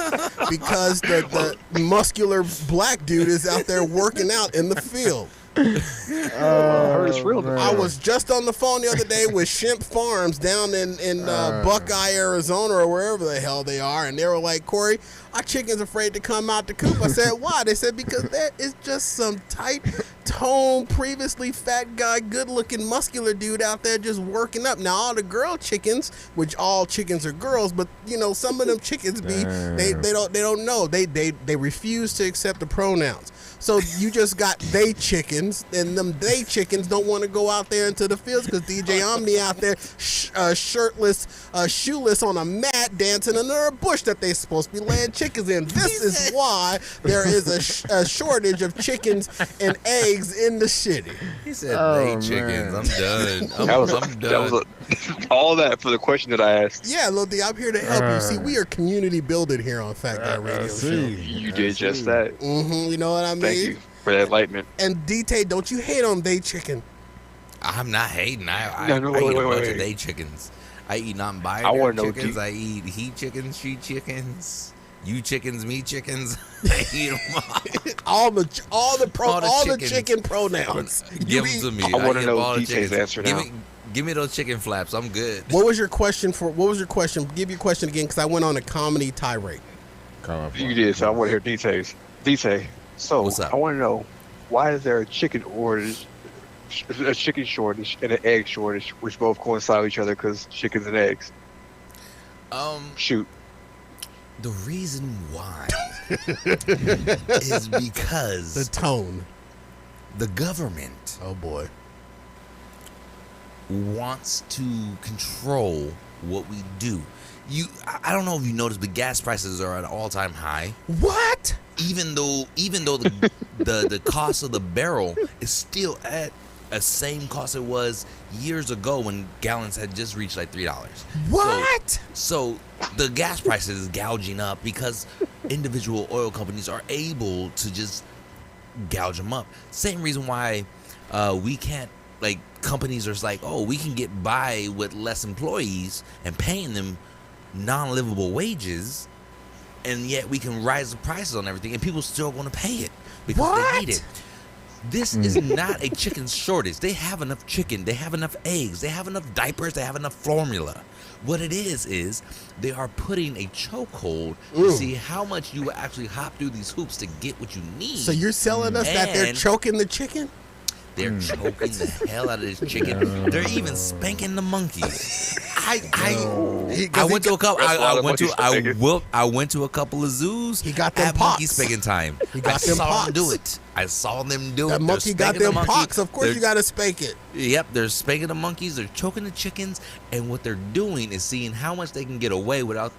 because the muscular black dude is out there working out in the field. I heard it's real. I was just on the phone the other day with Shimp Farms down in Buckeye, Arizona, or wherever the hell they are, and they were like, Corey, our chicken's afraid to come out the coop. I said, why? They said, because there is just some tight tone, previously fat guy, good-looking, muscular dude out there just working up. Now, all the girl chickens, which all chickens are girls, but, you know, some of them chickens they don't know. They refuse to accept the pronouns. So you just got they chickens, and them they chickens don't want to go out there into the fields because DJ Omni out there shirtless, shoeless on a mat dancing under a bush that they supposed to be laying chickens in. This is why there is a shortage of chickens and eggs in the city. He said they chickens. I'm done. I'm done. That was all that for the question that I asked. Yeah, Lil D, I'm here to help you. See, we are community building here on Fat Guy Radio Show. You did just that. You know what I mean? Thank you for that enlightenment. And DT, don't you hate on they chicken? I'm not hating. I No, eat a bunch wait. of day chickens. I eat non-binary I wanna know, chickens. I eat he chickens, she chickens, you chickens, me chickens. I eat them all the chickens. chicken pronouns. Give them to me. I want to eat know all the DJ's chickens. answer now. Give me those chicken flaps. I'm good. What was your question? Give your question again, because I went on a comedy tirade. You did, so I want to hear details. So What's up? I want to know, why is there a chicken shortage and an egg shortage, which both coincide with each other because chickens and eggs? Shoot. The reason why is because The tone. the government Oh boy. wants to control what we do. I don't know if you noticed, but gas prices are at an all-time high. What? Even though the cost of the barrel is still at a same cost it was years ago when gallons had just reached like $3. What? So the gas prices is gouging up because individual oil companies are able to just gouge them up. Same reason why we can't, like, companies are like, oh, we can get by with less employees and paying them non-livable wages, and yet we can rise the prices on everything and people still want to pay it because they need it. This is not a chicken shortage. They have enough chicken, they have enough eggs, they have enough diapers, they have enough formula. What it is they are putting a chokehold to see how much you will actually hop through these hoops to get what you need. So you're selling us that they're choking the chicken? They're choking the hell out of this chicken. They're even spanking the monkeys. I went to a couple. I went to a couple of zoos. He got them at pox. monkey spanking time. He got I them saw pox. them do it. I saw them do it. That They're monkey got spanking them the monkey. pox. Of course, They're- you got to spank it. Yep, they're spanking the monkeys. They're choking the chickens, and what they're doing is seeing how much they can get away without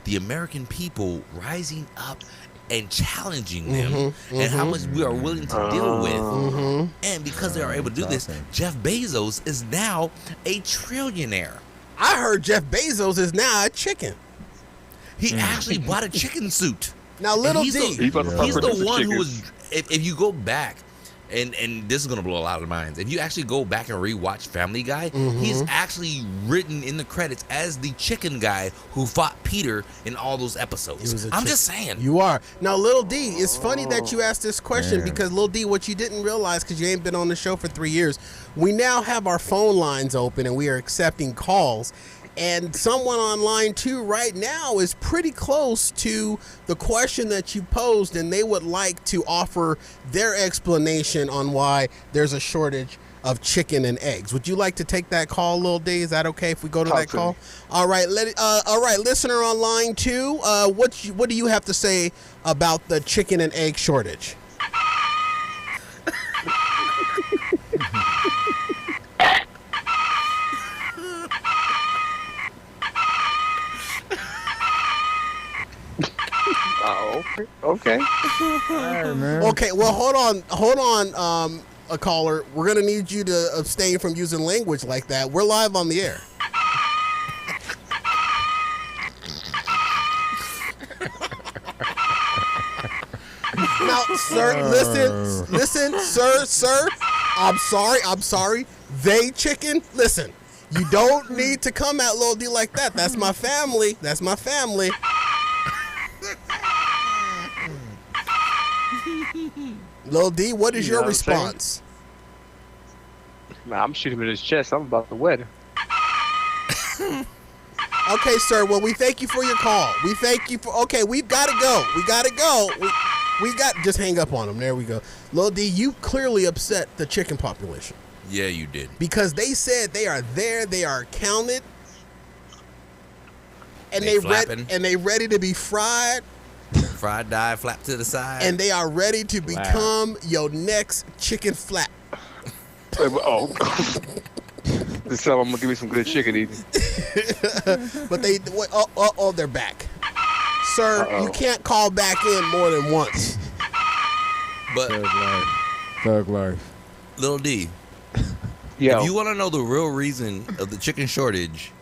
the American people rising up and challenging them, and how much we are willing to deal with. And because they are able to do this, Jeff Bezos is now a trillionaire. I heard Jeff Bezos is now a chicken. He actually bought a chicken suit. Now, Little D, he's the one who was. If you go back, and this is gonna blow a lot of minds. If you actually go back and rewatch Family Guy, he's actually written in the credits as the chicken guy who fought Peter in all those episodes. I'm just saying. You are. Now, Little D, it's funny that you asked this question because, Little D, what you didn't realize, because you ain't been on the show for 3 years, we now have our phone lines open and we are accepting calls. And someone on line 2 right now is pretty close to the question that you posed, and they would like to offer their explanation on why there's a shortage of chicken and eggs. Would you like to take that call, Lil D? Is that okay if we go to that call? All right, all right, listener on line 2, what do you have to say about the chicken and egg shortage? Okay. Okay, well, hold on, a caller. We're gonna need you to abstain from using language like that. We're live on the air. Now, sir, listen, sir. I'm sorry. They chicken. Listen, you don't need to come at Lil D like that. That's my family. Lil D, what is your response? Nah, I'm shooting him in his chest. I'm about to wet him. Okay, sir. Well, we thank you for your call. Okay, we've got to go. We got just hang up on him. There we go. Lil D, you clearly upset the chicken population. Yeah, you did. Because they said they are there, they are counted, and they ready to be fried. Fried, die, flap to the side. And they are ready to become your next chicken flap. Oh. Just tell them I'm going to give me some good chicken eating. But they're back. Sir, you can't call back in more than once. But Thug life. Little D, Yo. if you want to know the real reason of the chicken shortage,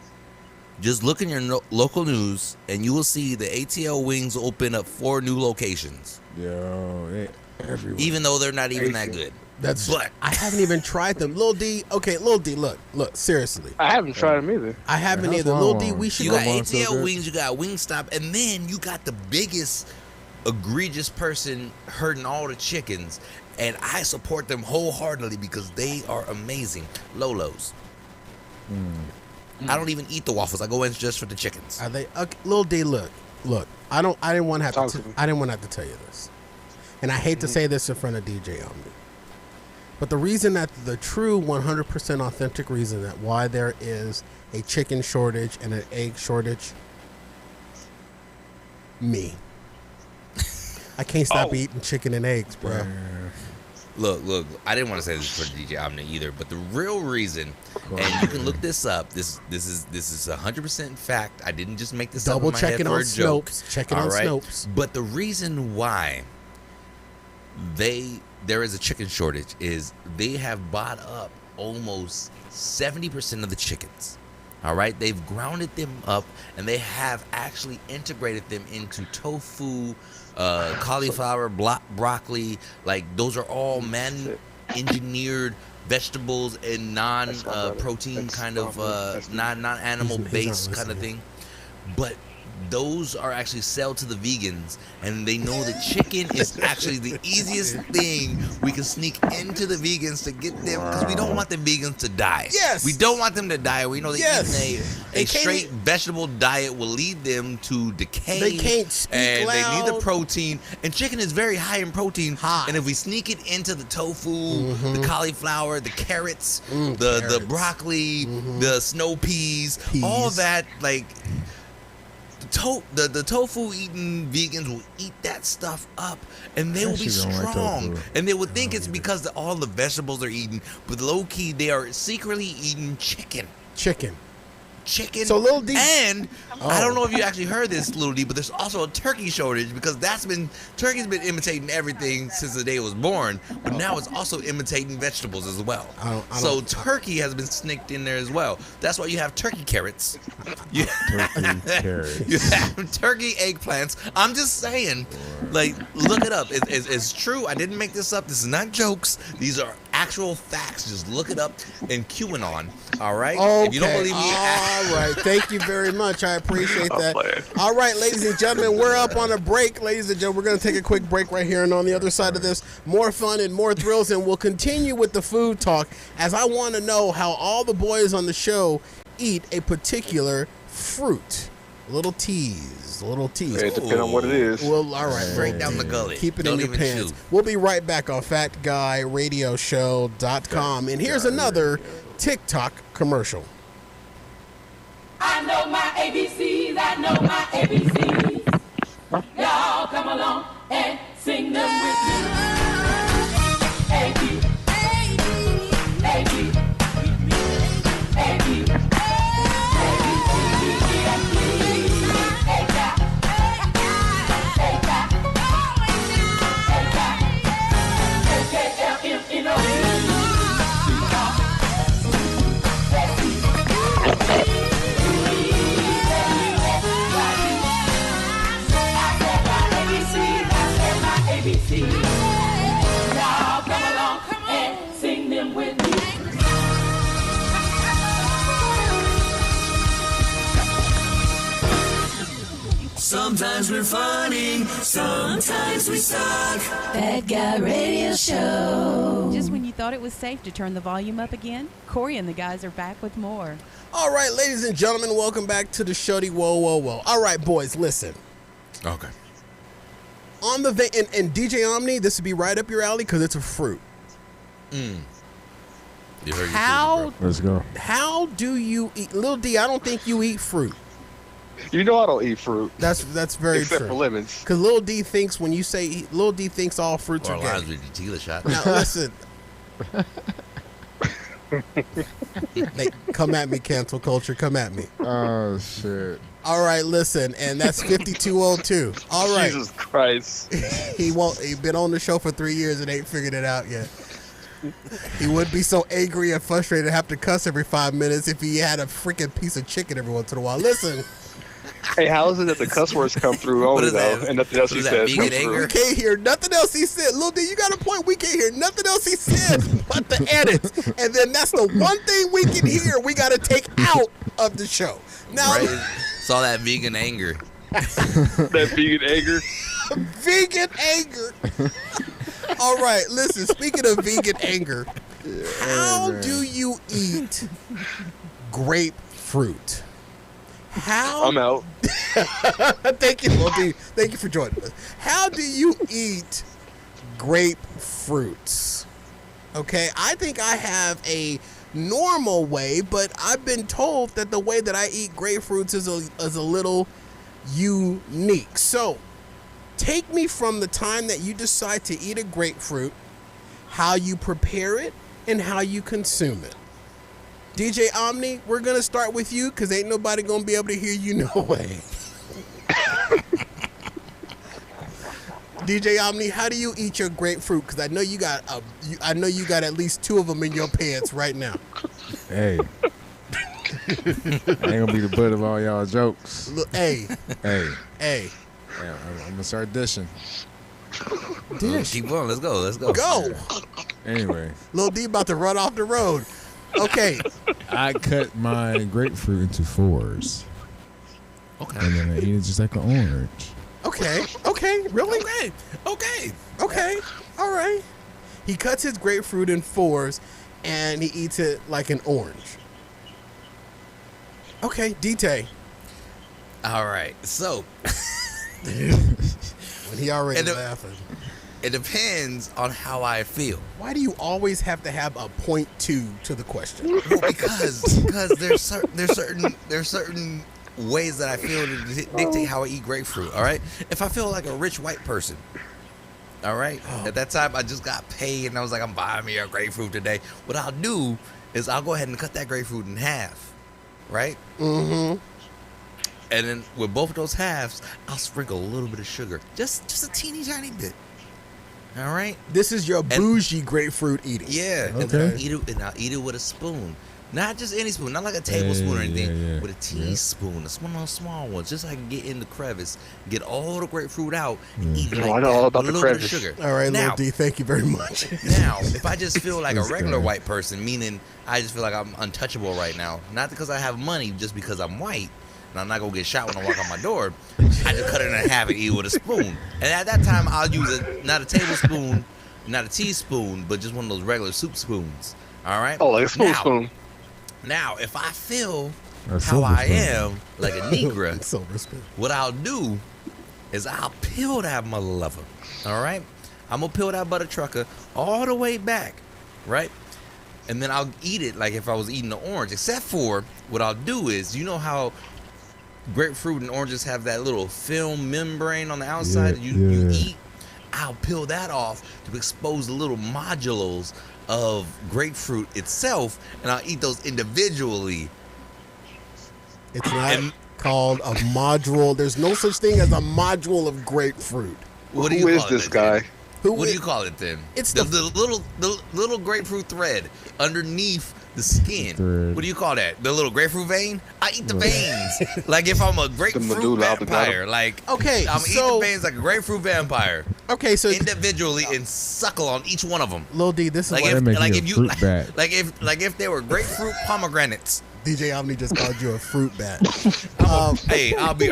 just look in your local news, and you will see the ATL Wings open up 4 new locations. Yo, everywhere. Even though they're not even that good. But I haven't even tried them. Lil D, look, seriously. I haven't tried them either. I haven't either. Lil D, we should You go. got ATL Wings, you got Wingstop, and then you got the biggest egregious person hurting all the chickens, and I support them wholeheartedly because they are amazing. Lolo's. I don't even eat the waffles. I go in just for the chickens. Are they? Okay, Lil D, look. I didn't want to have to tell you this, and I hate to say this in front of DJ Omni, but the reason that the true 100% authentic reason that why there is a chicken shortage and an egg shortage, me. I can't stop eating chicken and eggs, bro. Look, I didn't want to say this for DJ Omni either, but the real reason, and you can look this up, this is 100% fact. I didn't just make this up in my head for a joke. Check it on Snopes. But the reason why there is a chicken shortage is they have bought up almost 70% of the chickens. All right, they've grounded them up, and they have actually integrated them into tofu, cauliflower, broccoli. Like, those are all man-engineered vegetables and non-protein kind of non-animal based kind of thing. But those are actually sell to the vegans, and they know the chicken is actually the easiest thing we can sneak into the vegans to get them, because we don't want the vegans to die. Yes, we don't want them to die. We know that eating a straight vegetable diet will lead them to decay. They can't speak and loud. They need the protein, and chicken is very high in protein. And if we sneak it into the tofu, the cauliflower, the carrots, the broccoli, the snow peas, all that, like. The tofu eating vegans will eat that stuff up, and they will be strong, and they would think it's because of all the vegetables they're eating, but low key they are secretly eating chicken. chicken. So Lil D, and I don't know if you actually heard this, Lil D, but there's also a turkey shortage because turkey's been imitating everything since the day it was born, but now it's also imitating vegetables as well. So turkey has been sneaked in there as well. That's why you have turkey carrots. You have turkey eggplants. I'm just saying, like, look it up. It's true. I didn't make this up. This is not jokes. These are actual facts. Just look it up in QAnon. All right. Okay. If you don't believe me, all right. Thank you very much. I appreciate that. All right, ladies and gentlemen, we're up on a break. Ladies and gentlemen, we're going to take a quick break right here, and on the other side of this, more fun and more thrills, and we'll continue with the food talk as I want to know how all the boys on the show eat a particular fruit. Little tease. It depends on what it is. Well, all right. Straight down the gully. Keep it in your pants. We'll be right back on FatGuyRadioShow.com. And here's another TikTok commercial. I know my ABCs. I know my ABCs. Y'all come along and sing them with me. A, B, A, B, A, B. Now come along and sing them with me. Sometimes we're funny, sometimes we suck. Fat Guy Radio Show. Just when you thought it was safe to turn the volume up again, Corey and the guys are back with more. All right, ladies and gentlemen, welcome back to the Shorty Whoa Whoa Whoa. All right, boys, listen. Okay. On the and DJ Omni, this would be right up your alley because it's a fruit. Let's go. How do you eat, Lil D? I don't think you eat fruit. You know I don't eat fruit. That's very except true. for lemons. Because Lil D thinks when you say Lil D thinks all fruits Or are limes gay. with your tequila shot. Now listen. They, come at me, cancel culture. Come at me. Oh shit. All right, listen, and that's 5202. All right. Jesus Christ. He been on the show for 3 years and ain't figured it out yet. He would be so angry and frustrated to have to cuss every 5 minutes if he had a freaking piece of chicken every once in a while. Listen. Hey, how is it that the cuss words come through only though, and nothing else he says comes through? We can't hear nothing else he said. Lil D, you got a point. We can't hear nothing else he said but the edits, and then that's the one thing we can hear. We got to take out of the show. Now, Right? It's all that vegan anger. That vegan anger. Vegan anger. All right, listen. Speaking of vegan anger, how do you eat grapefruit? How? I'm out. Thank you, Lil D. Thank you for joining us. How do you eat grapefruits? Okay, I think I have a normal way, but I've been told that the way that I eat grapefruits is a little unique. So, take me from the time that you decide to eat a grapefruit, how you prepare it, and how you consume it. DJ Omni, we're going to start with you because ain't nobody going to be able to hear you no way. DJ Omni, how do you eat your grapefruit? Because I know you got at least 2 of them in your pants right now. Hey. I ain't gonna be the butt of all y'all jokes. Look, hey. Yeah, I'm gonna start dishing. Dish. Keep going. Let's go. Go. Anyway. Lil D about to run off the road. Okay. I cut my grapefruit into 4s. Okay. And then I eat it just like an orange. Okay. Really? Okay. All right. He cuts his grapefruit in 4s and he eats it like an orange. Okay, D-Tay. All right. So. When he already laughing. It depends on how I feel. Why do you always have to have a .2 to the question? Well, because there's certain ways that I feel to dictate how I eat grapefruit. All right. If I feel like a rich white person, all right. At that time, I just got paid and I was like, I'm buying me a grapefruit today. What I'll do is I'll go ahead and cut that grapefruit in half. right? Mm-hmm. And then with both of those halves, I'll sprinkle a little bit of sugar, just a teeny tiny bit. All right. This is your bougie grapefruit eating. Yeah. Okay. And then I'll eat it with a spoon. Not just any spoon, not like a tablespoon or anything, with a teaspoon. It's one of those small ones, just so I can get in the crevice, get all the grapefruit out, and eat it Oh, like I know that, all about with a the little bit of crevice. sugar. All right, now, Lil D, thank you very much. now, if I just feel like a regular white person, meaning I just feel like I'm untouchable right now, not because I have money, just because I'm white, and I'm not gonna get shot when I walk out my door, I just cut it in half and eat it with a spoon. And at that time, I'll use not a tablespoon, not a teaspoon, but just one of those regular soup spoons. All right. Oh, like a spoon. Now, if I feel how I am, like a Negro, what I'll do is I'll peel that mother lover. All right? I'm going to peel that butter trucker all the way back, right? And then I'll eat it like if I was eating an orange, except for what I'll do is, you know how grapefruit and oranges have that little film membrane on the outside that you eat? I'll peel that off to expose the little modules of grapefruit itself, and I'll eat those individually. It's not called a module. There's no such thing as a module of grapefruit. What do you call this it, guy? What do you call it then? It's the little grapefruit thread underneath the skin. What do you call that? The little grapefruit vein? I eat the veins. Like if I'm a grapefruit vampire. Like okay, I'm eating the veins like a grapefruit vampire. Okay, so individually and suckle on each one of them. Lil D, this is like if they were grapefruit pomegranates. DJ Omni just called you a fruit bat. Hey, I'll be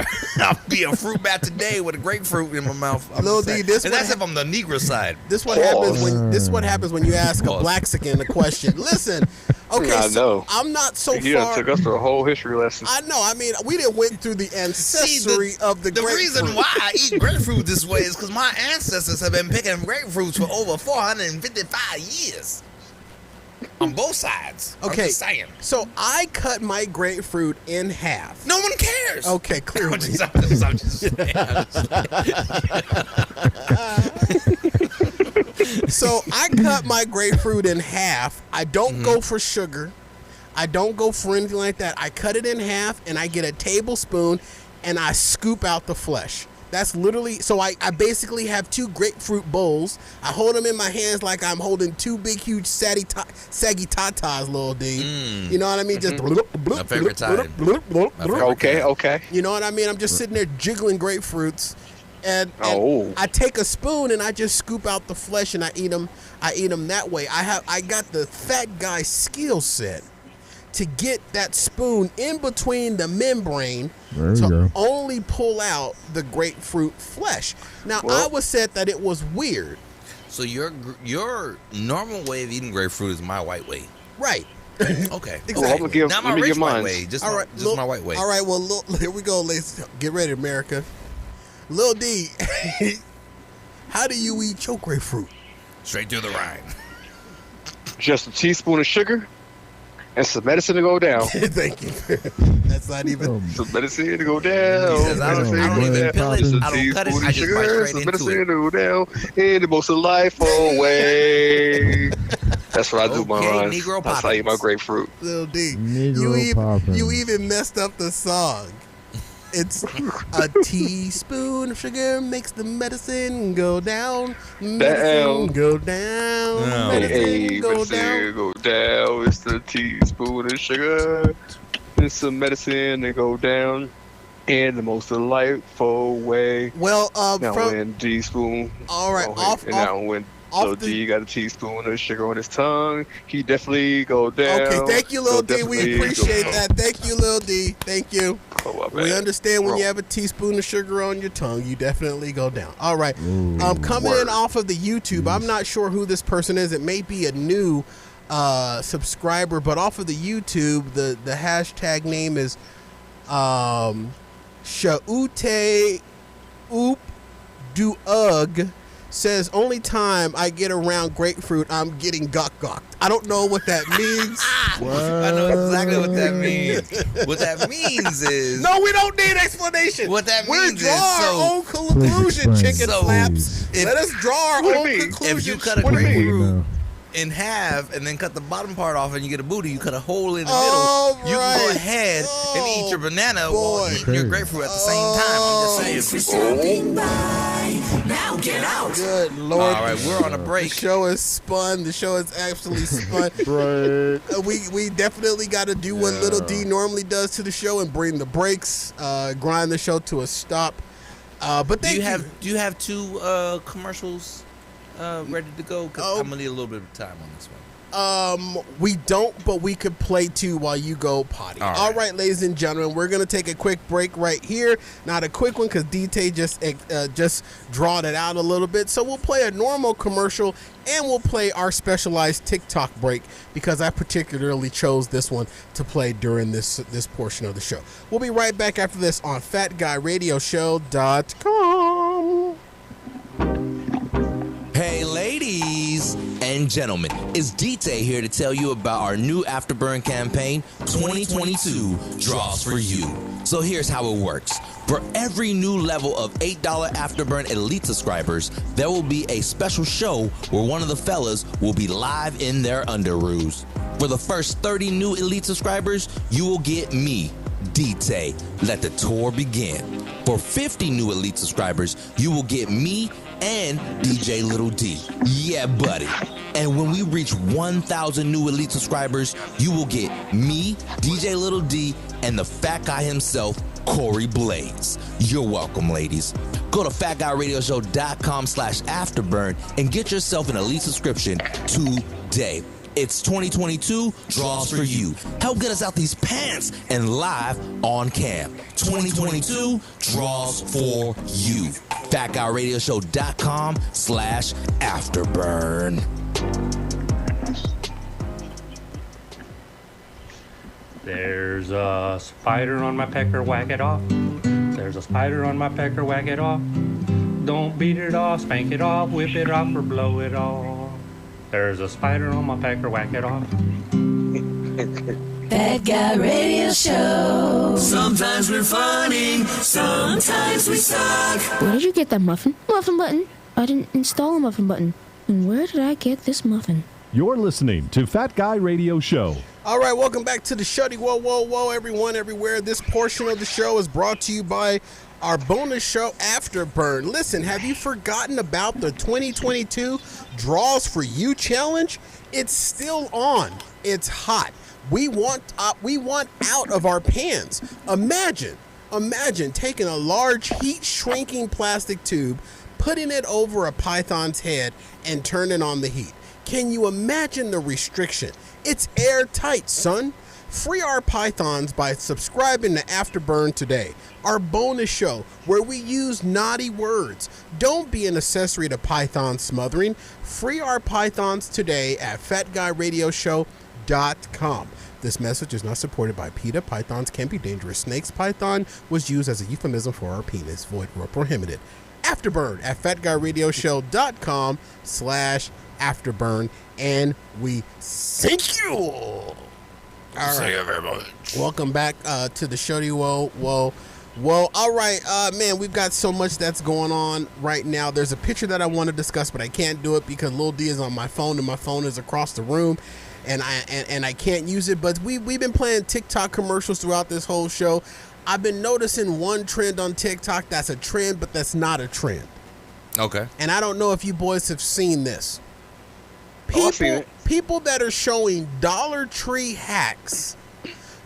a fruit bat today with a grapefruit in my mouth. Lil D, that's if I'm the Negro side. This what happens when you ask a Blaxican a question. Listen, okay, I know. I'm not so He far. took us through a whole history lesson. I know. I mean, we didn't went through the ancestry of the grapefruit. The reason why I eat grapefruit this way is because my ancestors have been picking grapefruits for over 455 years. On both sides. Okay, I'm just saying. So I cut my grapefruit in half. No one cares. Okay, clearly. I'm just saying. So I cut my grapefruit in half. I don't go for sugar. I don't go for anything like that. I cut it in half and I get a tablespoon and I scoop out the flesh. That's literally, so I basically have two grapefruit bowls. I hold them in my hands like I'm holding two big, huge, saggy tatas, Lil D. You know what I mean? Just My favorite time. Okay. You know what I mean? I'm just sitting there jiggling grapefruits. And I take a spoon and I just scoop out the flesh and I eat them that way. I got the fat guy skill set to get that spoon in between the membrane to only pull out the grapefruit flesh. Now, I was said that it was weird. So your normal way of eating grapefruit is my white way. Right. Okay. Exactly. Not my rich white way. Just my white way. All right. Well, here we go, ladies. Get ready, America. Lil D, how do you eat your grapefruit? Straight through the rind. Just a teaspoon of sugar and some medicine to go down. Thank you. That's not even some medicine to go down. He says, I don't even peel it. I don't cut it. I just bite straight into medicine it. To go down in the most delightful way. That's what I do, my Okay, mind. Negro That's how I eat my grapefruit. Lil D, you even messed up the song. It's a teaspoon of sugar makes the medicine go down. Medicine go down. Medicine go down. Go down. It's the teaspoon of sugar. It's some medicine to go down in the most delightful way. Well, now when teaspoon. All right, now when Lil D got a teaspoon of sugar on his tongue, he definitely go down. Okay, thank you, Lil D. We appreciate that. Thank you, Lil D. Thank you. We understand when you have a teaspoon of sugar on your tongue, you definitely go down. All right. Coming in off of the YouTube, I'm not sure who this person is. It may be a new subscriber, but off of the YouTube, the hashtag name is Shaute Oop Duug. Says, only time I get around grapefruit, I'm getting gawked. I don't know what that means. I know exactly what that means. What that means is... No, we don't need explanation. What that means is... We're draw our own conclusion, chicken flaps. Let us draw our own conclusion. If you cut a grapefruit... in half and then cut the bottom part off and you get a booty, you cut a hole in the Oh, middle. You can go ahead and eat your banana while eating your grapefruit at the same time. I'm just saying. Stopping by. Now get out. Good Lord. All right, we're on a break. The show is spun. The show is absolutely spun. We definitely got to do what Little D normally does to the show and bring the brakes, grind the show to a stop. But do you have two commercials ready to go? Because I'm gonna need a little bit of time on this one. We don't, but we could play two while you go potty. All right, ladies and gentlemen, we're gonna take a quick break right here. Not a quick one because DT just drawed it out a little bit. So we'll play a normal commercial and we'll play our specialized TikTok break because I particularly chose this one to play during this portion of the show. We'll be right back after this on FatGuyRadioShow.com. Hey, ladies and gentlemen, it's DT here to tell you about our new Afterburn campaign, 2022 Draws for You. So here's how it works. For every new level of $8 Afterburn Elite subscribers, there will be a special show where one of the fellas will be live in their underoos. For the first 30 new Elite subscribers, you will get me, DT. Let the tour begin. For 50 new Elite subscribers, you will get me and DJ Little D. Yeah, buddy. And when we reach 1,000 new Elite subscribers, you will get me, DJ Little D, and the fat guy himself, Corey Blaze. You're welcome, ladies. Go to FatGuyRadioShow.com/afterburn and get yourself an Elite subscription today. It's 2022 Draws for You. Help get us out these pants and live on cam. 2022 Draws for You. FatGuyRadioShow.com/afterburn. There's a spider on my pecker, whack it off. There's a spider on my pecker, whack it off. Don't beat it off, spank it off, whip it off, or blow it off. There's a spider on my pecker, whack it off. Fat Guy Radio Show. Sometimes we're funny, sometimes we suck. Where did you get that muffin? Muffin button? I didn't install a muffin button. And where did I get this muffin? You're listening to Fat Guy Radio Show. All right, welcome back to the Shuddy. Whoa, whoa, whoa, everyone, everywhere. This portion of the show is brought to you by our bonus show, Afterburn. Listen, have you forgotten about the 2022 Draws for You challenge? It's still on. It's hot. We want out of our pans. Imagine taking a large heat-shrinking plastic tube, putting it over a python's head, and turning on the heat. Can you imagine the restriction? It's airtight, son. Free our pythons by subscribing to Afterburn today, our bonus show where we use naughty words. Don't be an accessory to python smothering. Free our pythons today at FatGuyRadioShow.com. This message is not supported by PETA. Pythons can be dangerous. Snakes. Python was used as a euphemism for our penis. Void where prohibited. Afterburn at FatGuyRadioShow.com/Afterburn. And we thank you. All right. Thank you very much. Welcome back to the Shuddy. Whoa. All right, man, we've got so much that's going on right now. There's a picture that I want to discuss, but I can't do it because Lil D is on my phone and my phone is across the room, and I can't use it. But we've been playing TikTok commercials throughout this whole show. I've been noticing one trend on TikTok that's a trend, but that's not a trend. Okay. And I don't know if you boys have seen this. I've seen it. People that are showing Dollar Tree hacks,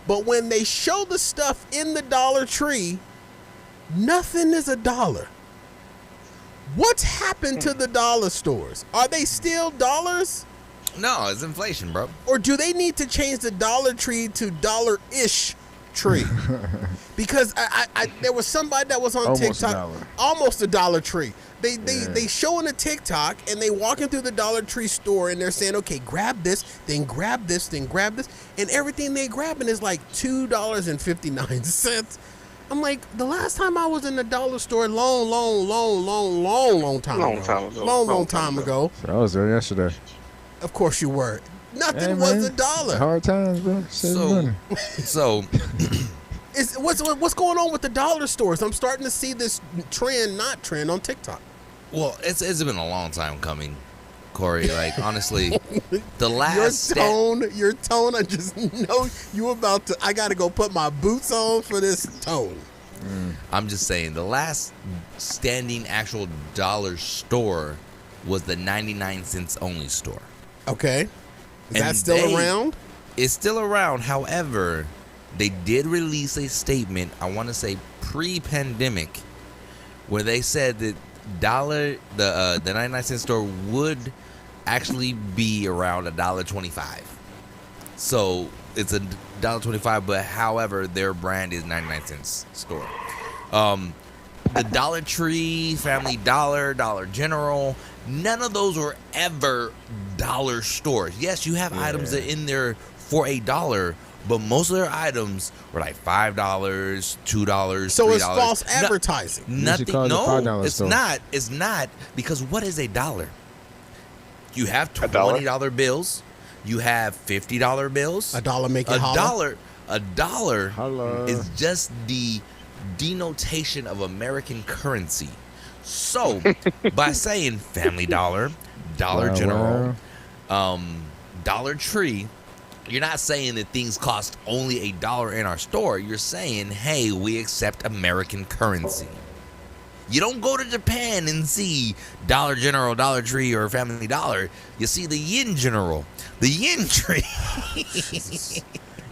but when they show the stuff in the Dollar Tree, nothing is $1. What's happened to the dollar stores? Are they still dollars? No, it's inflation, bro. Or do they need to change the Dollar Tree to dollar-ish tree? Because I there was somebody that was on Almost TikTok, almost a Dollar Tree. They showing a TikTok and they walking through the Dollar Tree store and they're saying, okay, grab this, then grab this, then grab this, and everything they grabbing is like $2.59. I'm like, the last time I was in the dollar store, long time ago. So I was there yesterday. Of course you were. Nothing was $1. Hard times, bro. So what's going on with the dollar stores? I'm starting to see this trend on TikTok. Well, it's been a long time coming. Corey. Like, honestly, the last your tone, I just know you about to. I got to go put my boots on for this tone. I'm just saying, the last standing actual dollar store was the 99 cents only store. Okay. Is And that still around? It's still around. However, they did release a statement, I want to say pre-pandemic, where they said that the 99 cent store would actually be around $1.25. So it's $1.25, but however, their brand is 99 cents store. The Dollar Tree, Family Dollar, Dollar General, none of those were ever dollar stores. Yes, you have items that in there for $1, but most of their items were like $5, $2, So $3. it's false advertising. Nothing. call it a No, $5 it's store. not. It's not, because what is $1? You have $1? $20 bills. You have $50 bills. $1 make it holler. A dollar Holla. is just the denotation of American currency. So by saying Family Dollar, Dollar Wow, General, Dollar Tree, you're not saying that things cost only $1 in our store. You're saying, hey, we accept American currency. You don't go to Japan and see Dollar General, Dollar Tree, or Family Dollar. You see the Yen General, the Yen Tree.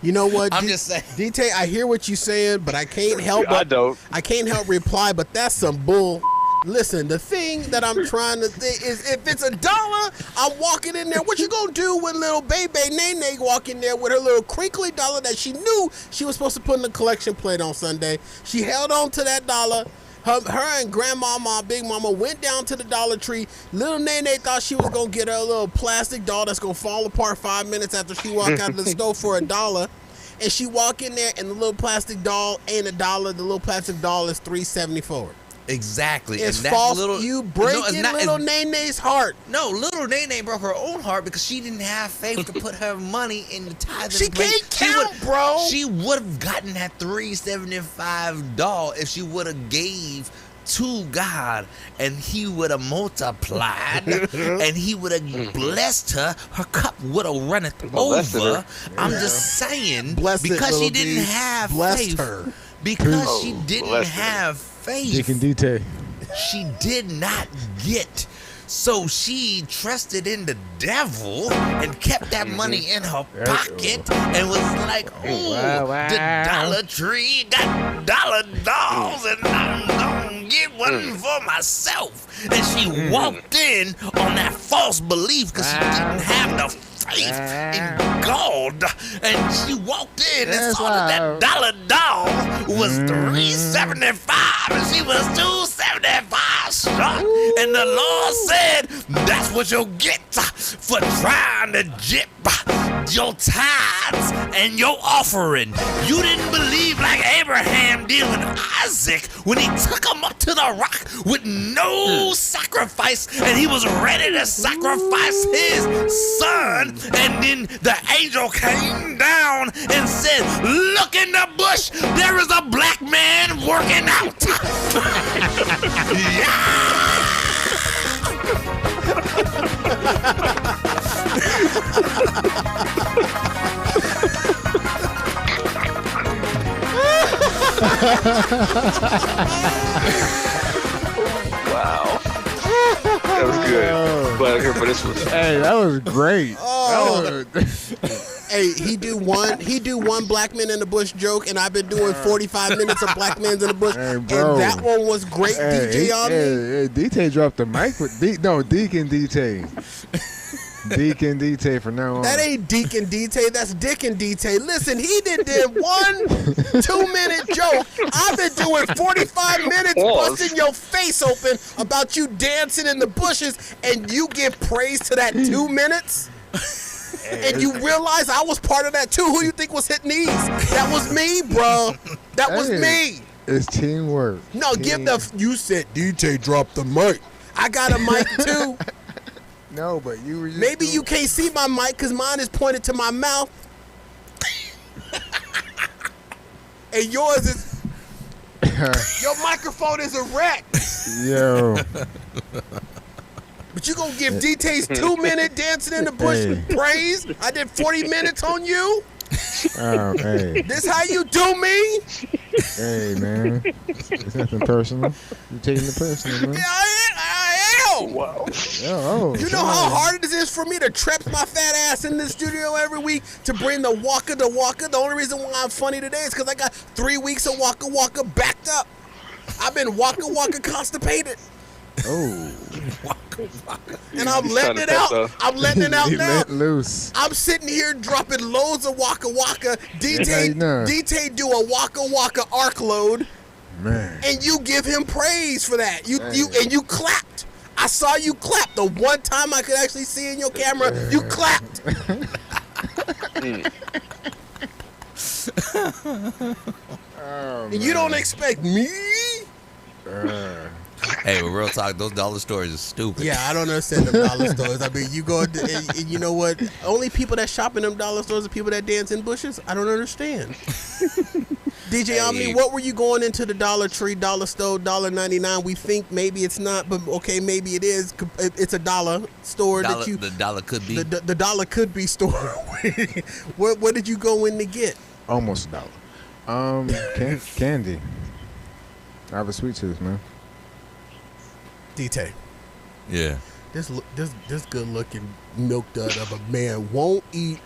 You know what? I'm just saying. DT, I hear what you're saying, but I can't help. I can't help reply. But that's some bull. Listen, the thing that I'm trying to think is, if it's $1, I'm walking in there. What you gonna do when little baby Nene walk in there with her little crinkly dollar that she knew she was supposed to put in the collection plate on Sunday? She held on to that dollar. Her and Grandmama, Big Mama went down to the Dollar Tree. Little Nene thought she was gonna get her a little plastic doll that's gonna fall apart 5 minutes after she walked out of the store for $1. And she walk in there, and the little plastic doll ain't $1. The little plastic doll is $3.74. Exactly. It's and that's false. Little, You breaking little Nene's heart. No, little Nene broke her own heart because she didn't have faith to put her money in the tithing She plate. can't count, bro. She would have gotten that $3.75 doll if she would have gave to God, and he would have multiplied, and he would have blessed her. Her cup would have runneth over. I'm just saying, Blessed it, because she little didn't D. have Blessed faith. her. Because she didn't blessed her. have faith. Dick and DT. She did not get. So she trusted in the devil and kept that money in her pocket and was like, ooh, the Dollar Tree got dollar dolls and I'm gonna get one for myself. And she walked in on that false belief because she didn't have the faith in God. And she walked in and saw that dollar doll was $3.75 and she was $2.75 short. And the Lord said, that's what you'll get for trying to jip your tithes and your offering. You didn't believe like Abraham did with Isaac when he took him up to the rock with no sacrifice, and he was ready to sacrifice his son. And then the angel came down and said, look in the bush, there is a black man working out. Yeah. Wow. That was good. Glad to hear for this one. Hey, that was great. Hey, he do one black man in the bush joke, and I've been doing 45 minutes of black men in the bush, Hey, and bro. that one was great. DJ Omni. Hey, DT dropped the mic with Deacon DT. Deacon DT for now on. That ain't Deacon DT, that's Dickin DT. Listen, he did one 2-minute joke. I've been doing 45 minutes busting your face open about you dancing in the bushes, and you give praise to that 2 minutes? And you realize I was part of that too. Who you think was hitting these? That was me, bro. That was me. It's teamwork. No, you said DJ dropped the mic. I got a mic too. No, but you were just Maybe you can't see my mic because mine is pointed to my mouth. And yours is... Your microphone is a wreck. Yo. But you gonna give DT's 2-minute dancing in the bush praise? I did 40 minutes on you. Oh, hey. This how you do me? Hey, man. It's nothing personal. You're taking it personal, man. Yeah, I am. Wow. Oh, You know how hard it is for me to trap my fat ass in the studio every week to bring the Waka to Waka? The only reason why I'm funny today is because I got 3 weeks of Waka Waka backed up. I've been Waka Waka constipated. Oh. And I'm letting it out. I'm letting it out now. Let loose. I'm sitting here dropping loads of Waka Waka. DT do a Waka Waka arc load. Man. And you give him praise for that. You clapped. I saw you clap. The one time I could actually see in your camera, you clapped. And you don't expect me? Hey, well, real talk, those dollar stores are stupid. Yeah, I don't understand them dollar stores. I mean, you go, and you know what? Only people that shop in them dollar stores are people that dance in bushes. I don't understand. DJ Omni, what were you going into the Dollar Tree, dollar store, $1.99? We think maybe it's not, but okay, maybe it is. It's a dollar store that you. The dollar could be. The dollar could be store. What did you go in to get? Almost $1. Candy. I have a sweet tooth, man. DT. Yeah. This good looking milk dud of a man won't eat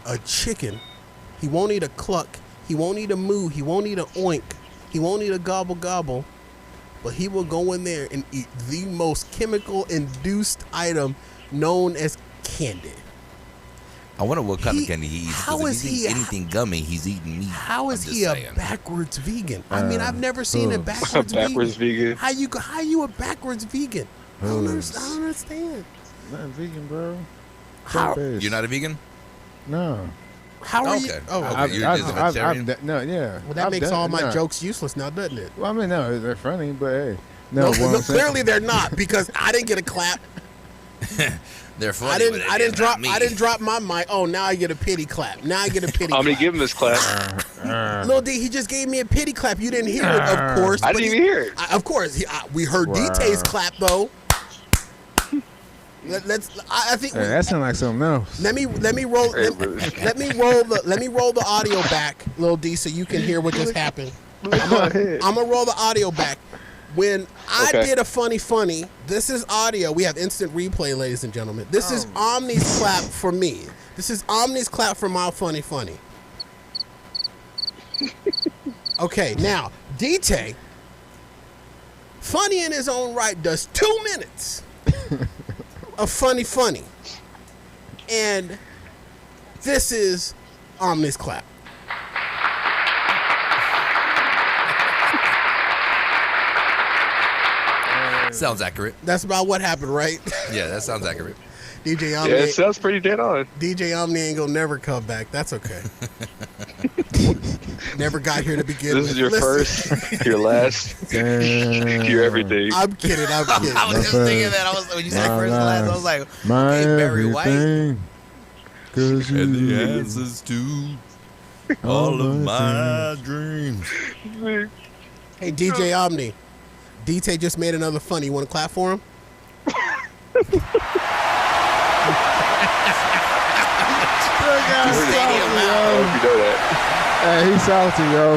a chicken. He won't eat a cluck. He won't eat a moo. He won't eat a oink. He won't eat a gobble gobble. But he will go in there and eat the most chemical induced item known as candy. I wonder what kind of candy he eats. How is he anything gummy? He's eating meat. How is he a backwards vegan? I mean, I've never seen a backwards vegan. How you a backwards vegan? I don't understand. Not vegan, bro. How? You're not a vegan? No. How are you? Oh, you're just a vegetarian? No, yeah. Well, that makes all my jokes useless now, doesn't it? Well, I mean, no, they're funny, but hey. No, clearly they're not because I didn't get a clap. They're funny. I didn't drop my mic. Oh, now I get a pity clap. Now I get a pity clap. I'm gonna give him this clap. Lil D, he just gave me a pity clap. You didn't hear it, of course. I didn't even hear it. Of course, we heard DT's clap though. I think that sounds like something else. Let me roll the audio back, Lil D, so you can hear what just happened. I'm gonna roll the audio back. When I did a funny, this is audio. We have instant replay, ladies and gentlemen. This is Omni's clap for me. This is Omni's clap for my funny. Okay, now DT, funny in his own right, does 2 minutes of funny, and this is Omni's clap. Sounds accurate. That's about what happened, right? Yeah, that sounds accurate. DJ Omni. Yeah, it sounds pretty dead on. DJ Omni ain't gonna never come back. That's okay. Never got here to begin with. This is your first, your last, your everything. I'm kidding. I was just thinking that. When you said first and last, I was like, okay, Barry White. And the answers to all of my dreams. Hey, DJ Omni. DT just made another funny. You want to clap for him? He's salty, yo.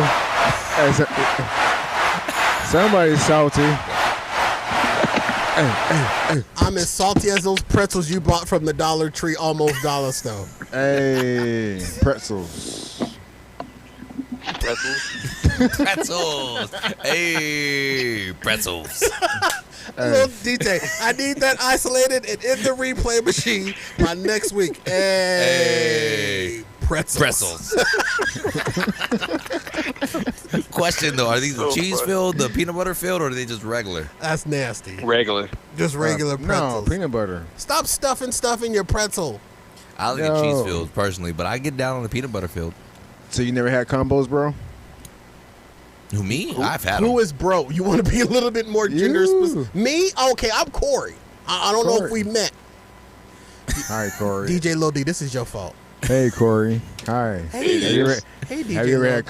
Somebody's salty. Hey. I'm as salty as those pretzels you bought from the Dollar Tree, almost dollar store. Hey, pretzels. Hey, pretzels. Little DT, I need that isolated and in the replay machine by next week. Hey, pretzels. Question though, are these the cheese filled, the peanut butter filled, or are they just regular? That's nasty. Regular. Just regular pretzels. No, peanut butter. Stop stuffing stuff in your pretzel. I like the cheese filled personally, but I get down on the peanut butter filled. So you never had combos, bro? Who, me? I've had Who them. is bro? You want to be a little bit more gender specific? Me? Okay, I'm Corey. I don't know if we met. Hi, Corey. DJ Lil D, this is your fault. Hey, Corey. Hi. Hey, DJ. Have you ever had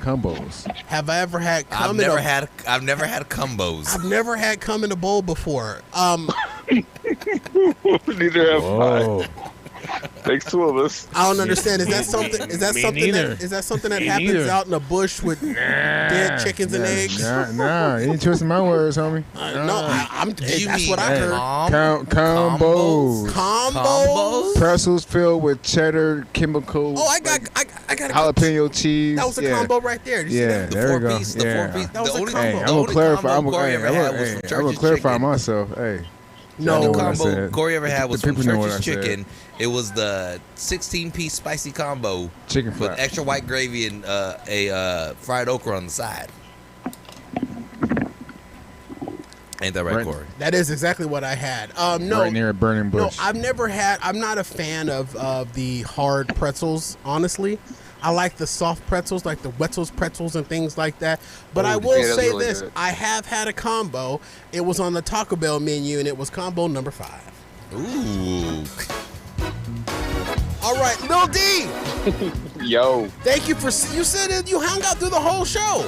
combos? Have I ever had cum I've never had combos. I've never had cum in a bowl before. Neither have Whoa. I. Makes two of us. I don't understand. Is that something? Is that Me something? neither. Is that something that Me happens neither. out in the bush with dead chickens and eggs? Nah, you ain't twisting my words, homie. That's what I heard. Combos. Combos. Pretzels filled with cheddar, chemical. Oh, I got jalapeno cheese. That was a yeah. combo right there. Did you see Yeah, that? there we go. The yeah. 4-piece. That was a combo. Hey, I'm The gonna only clarify. combo Corey ever had was from I'm Church's gonna clarify Chicken. myself. Hey. No. know The what I combo said. Corey ever had was The from people know what Church's I said. Chicken. It was the 16-piece spicy combo Chicken with fry. extra white gravy and a fried okra on the side. Ain't that right, Corey? That is exactly what I had. No, Right near a burning bush. No, I've never had. I'm not a fan of the hard pretzels. Honestly, I like the soft pretzels, like the Wetzel's pretzels and things like that. But I will that's say really this: good. I have had a combo. It was on the Taco Bell menu, and it was combo number 5. Ooh. All right, Lil D. Yo, Thank you for. You said that you hung out through the whole show.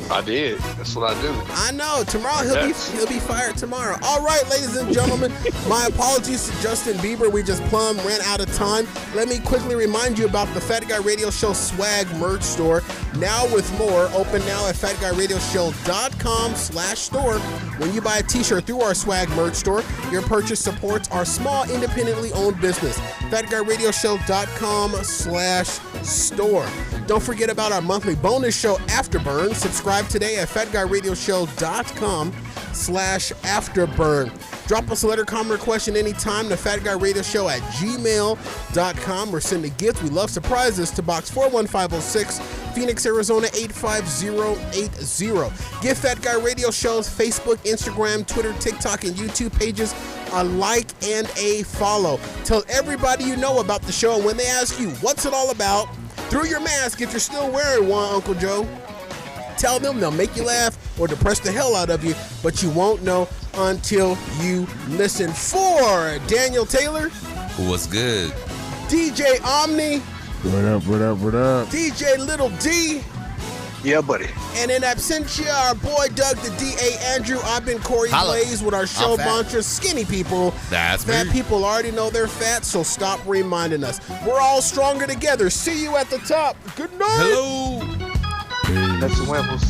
I did. That's what I do. I know. Tomorrow Yes. he'll be fired tomorrow. All right, ladies and gentlemen, my apologies to Justin Bieber. We just plumb ran out of time. Let me quickly remind you about the Fat Guy Radio Show swag merch store. Now with more, open now at fatguyradioshow.com/store. When you buy a t-shirt through our swag merch store, your purchase supports our small independently owned business. fatguyradioshow.com/store. Don't forget about our monthly bonus show Afterburn. Subscribe today at fatguyradioshow.com/afterburn. Drop us a letter, comment, or question anytime to fatguyradioshow@gmail.com or send a gift. We love surprises to Box 41506, Phoenix, Arizona 85080. Give Fat Guy Radio Show's Facebook, Instagram, Twitter, TikTok, and YouTube pages a like and a follow. Tell everybody you know about the show, and when they ask you what's it all about, through your mask if you're still wearing one, Uncle Joe. Tell them, they'll make you laugh or depress the hell out of you, but you won't know until you listen. For Daniel Taylor, What's good? DJ Omni, What up? What up? What up? DJ Little D, Yeah, buddy. and in absentia, our boy Doug the D.A. Andrew. I've been Corey Holla. Blaze with our show I'm fat. mantra, skinny people. That's Fat me. people already know they're fat, so stop reminding us. We're all stronger together. See you at the top. Good night. Hello. That's the Wembles.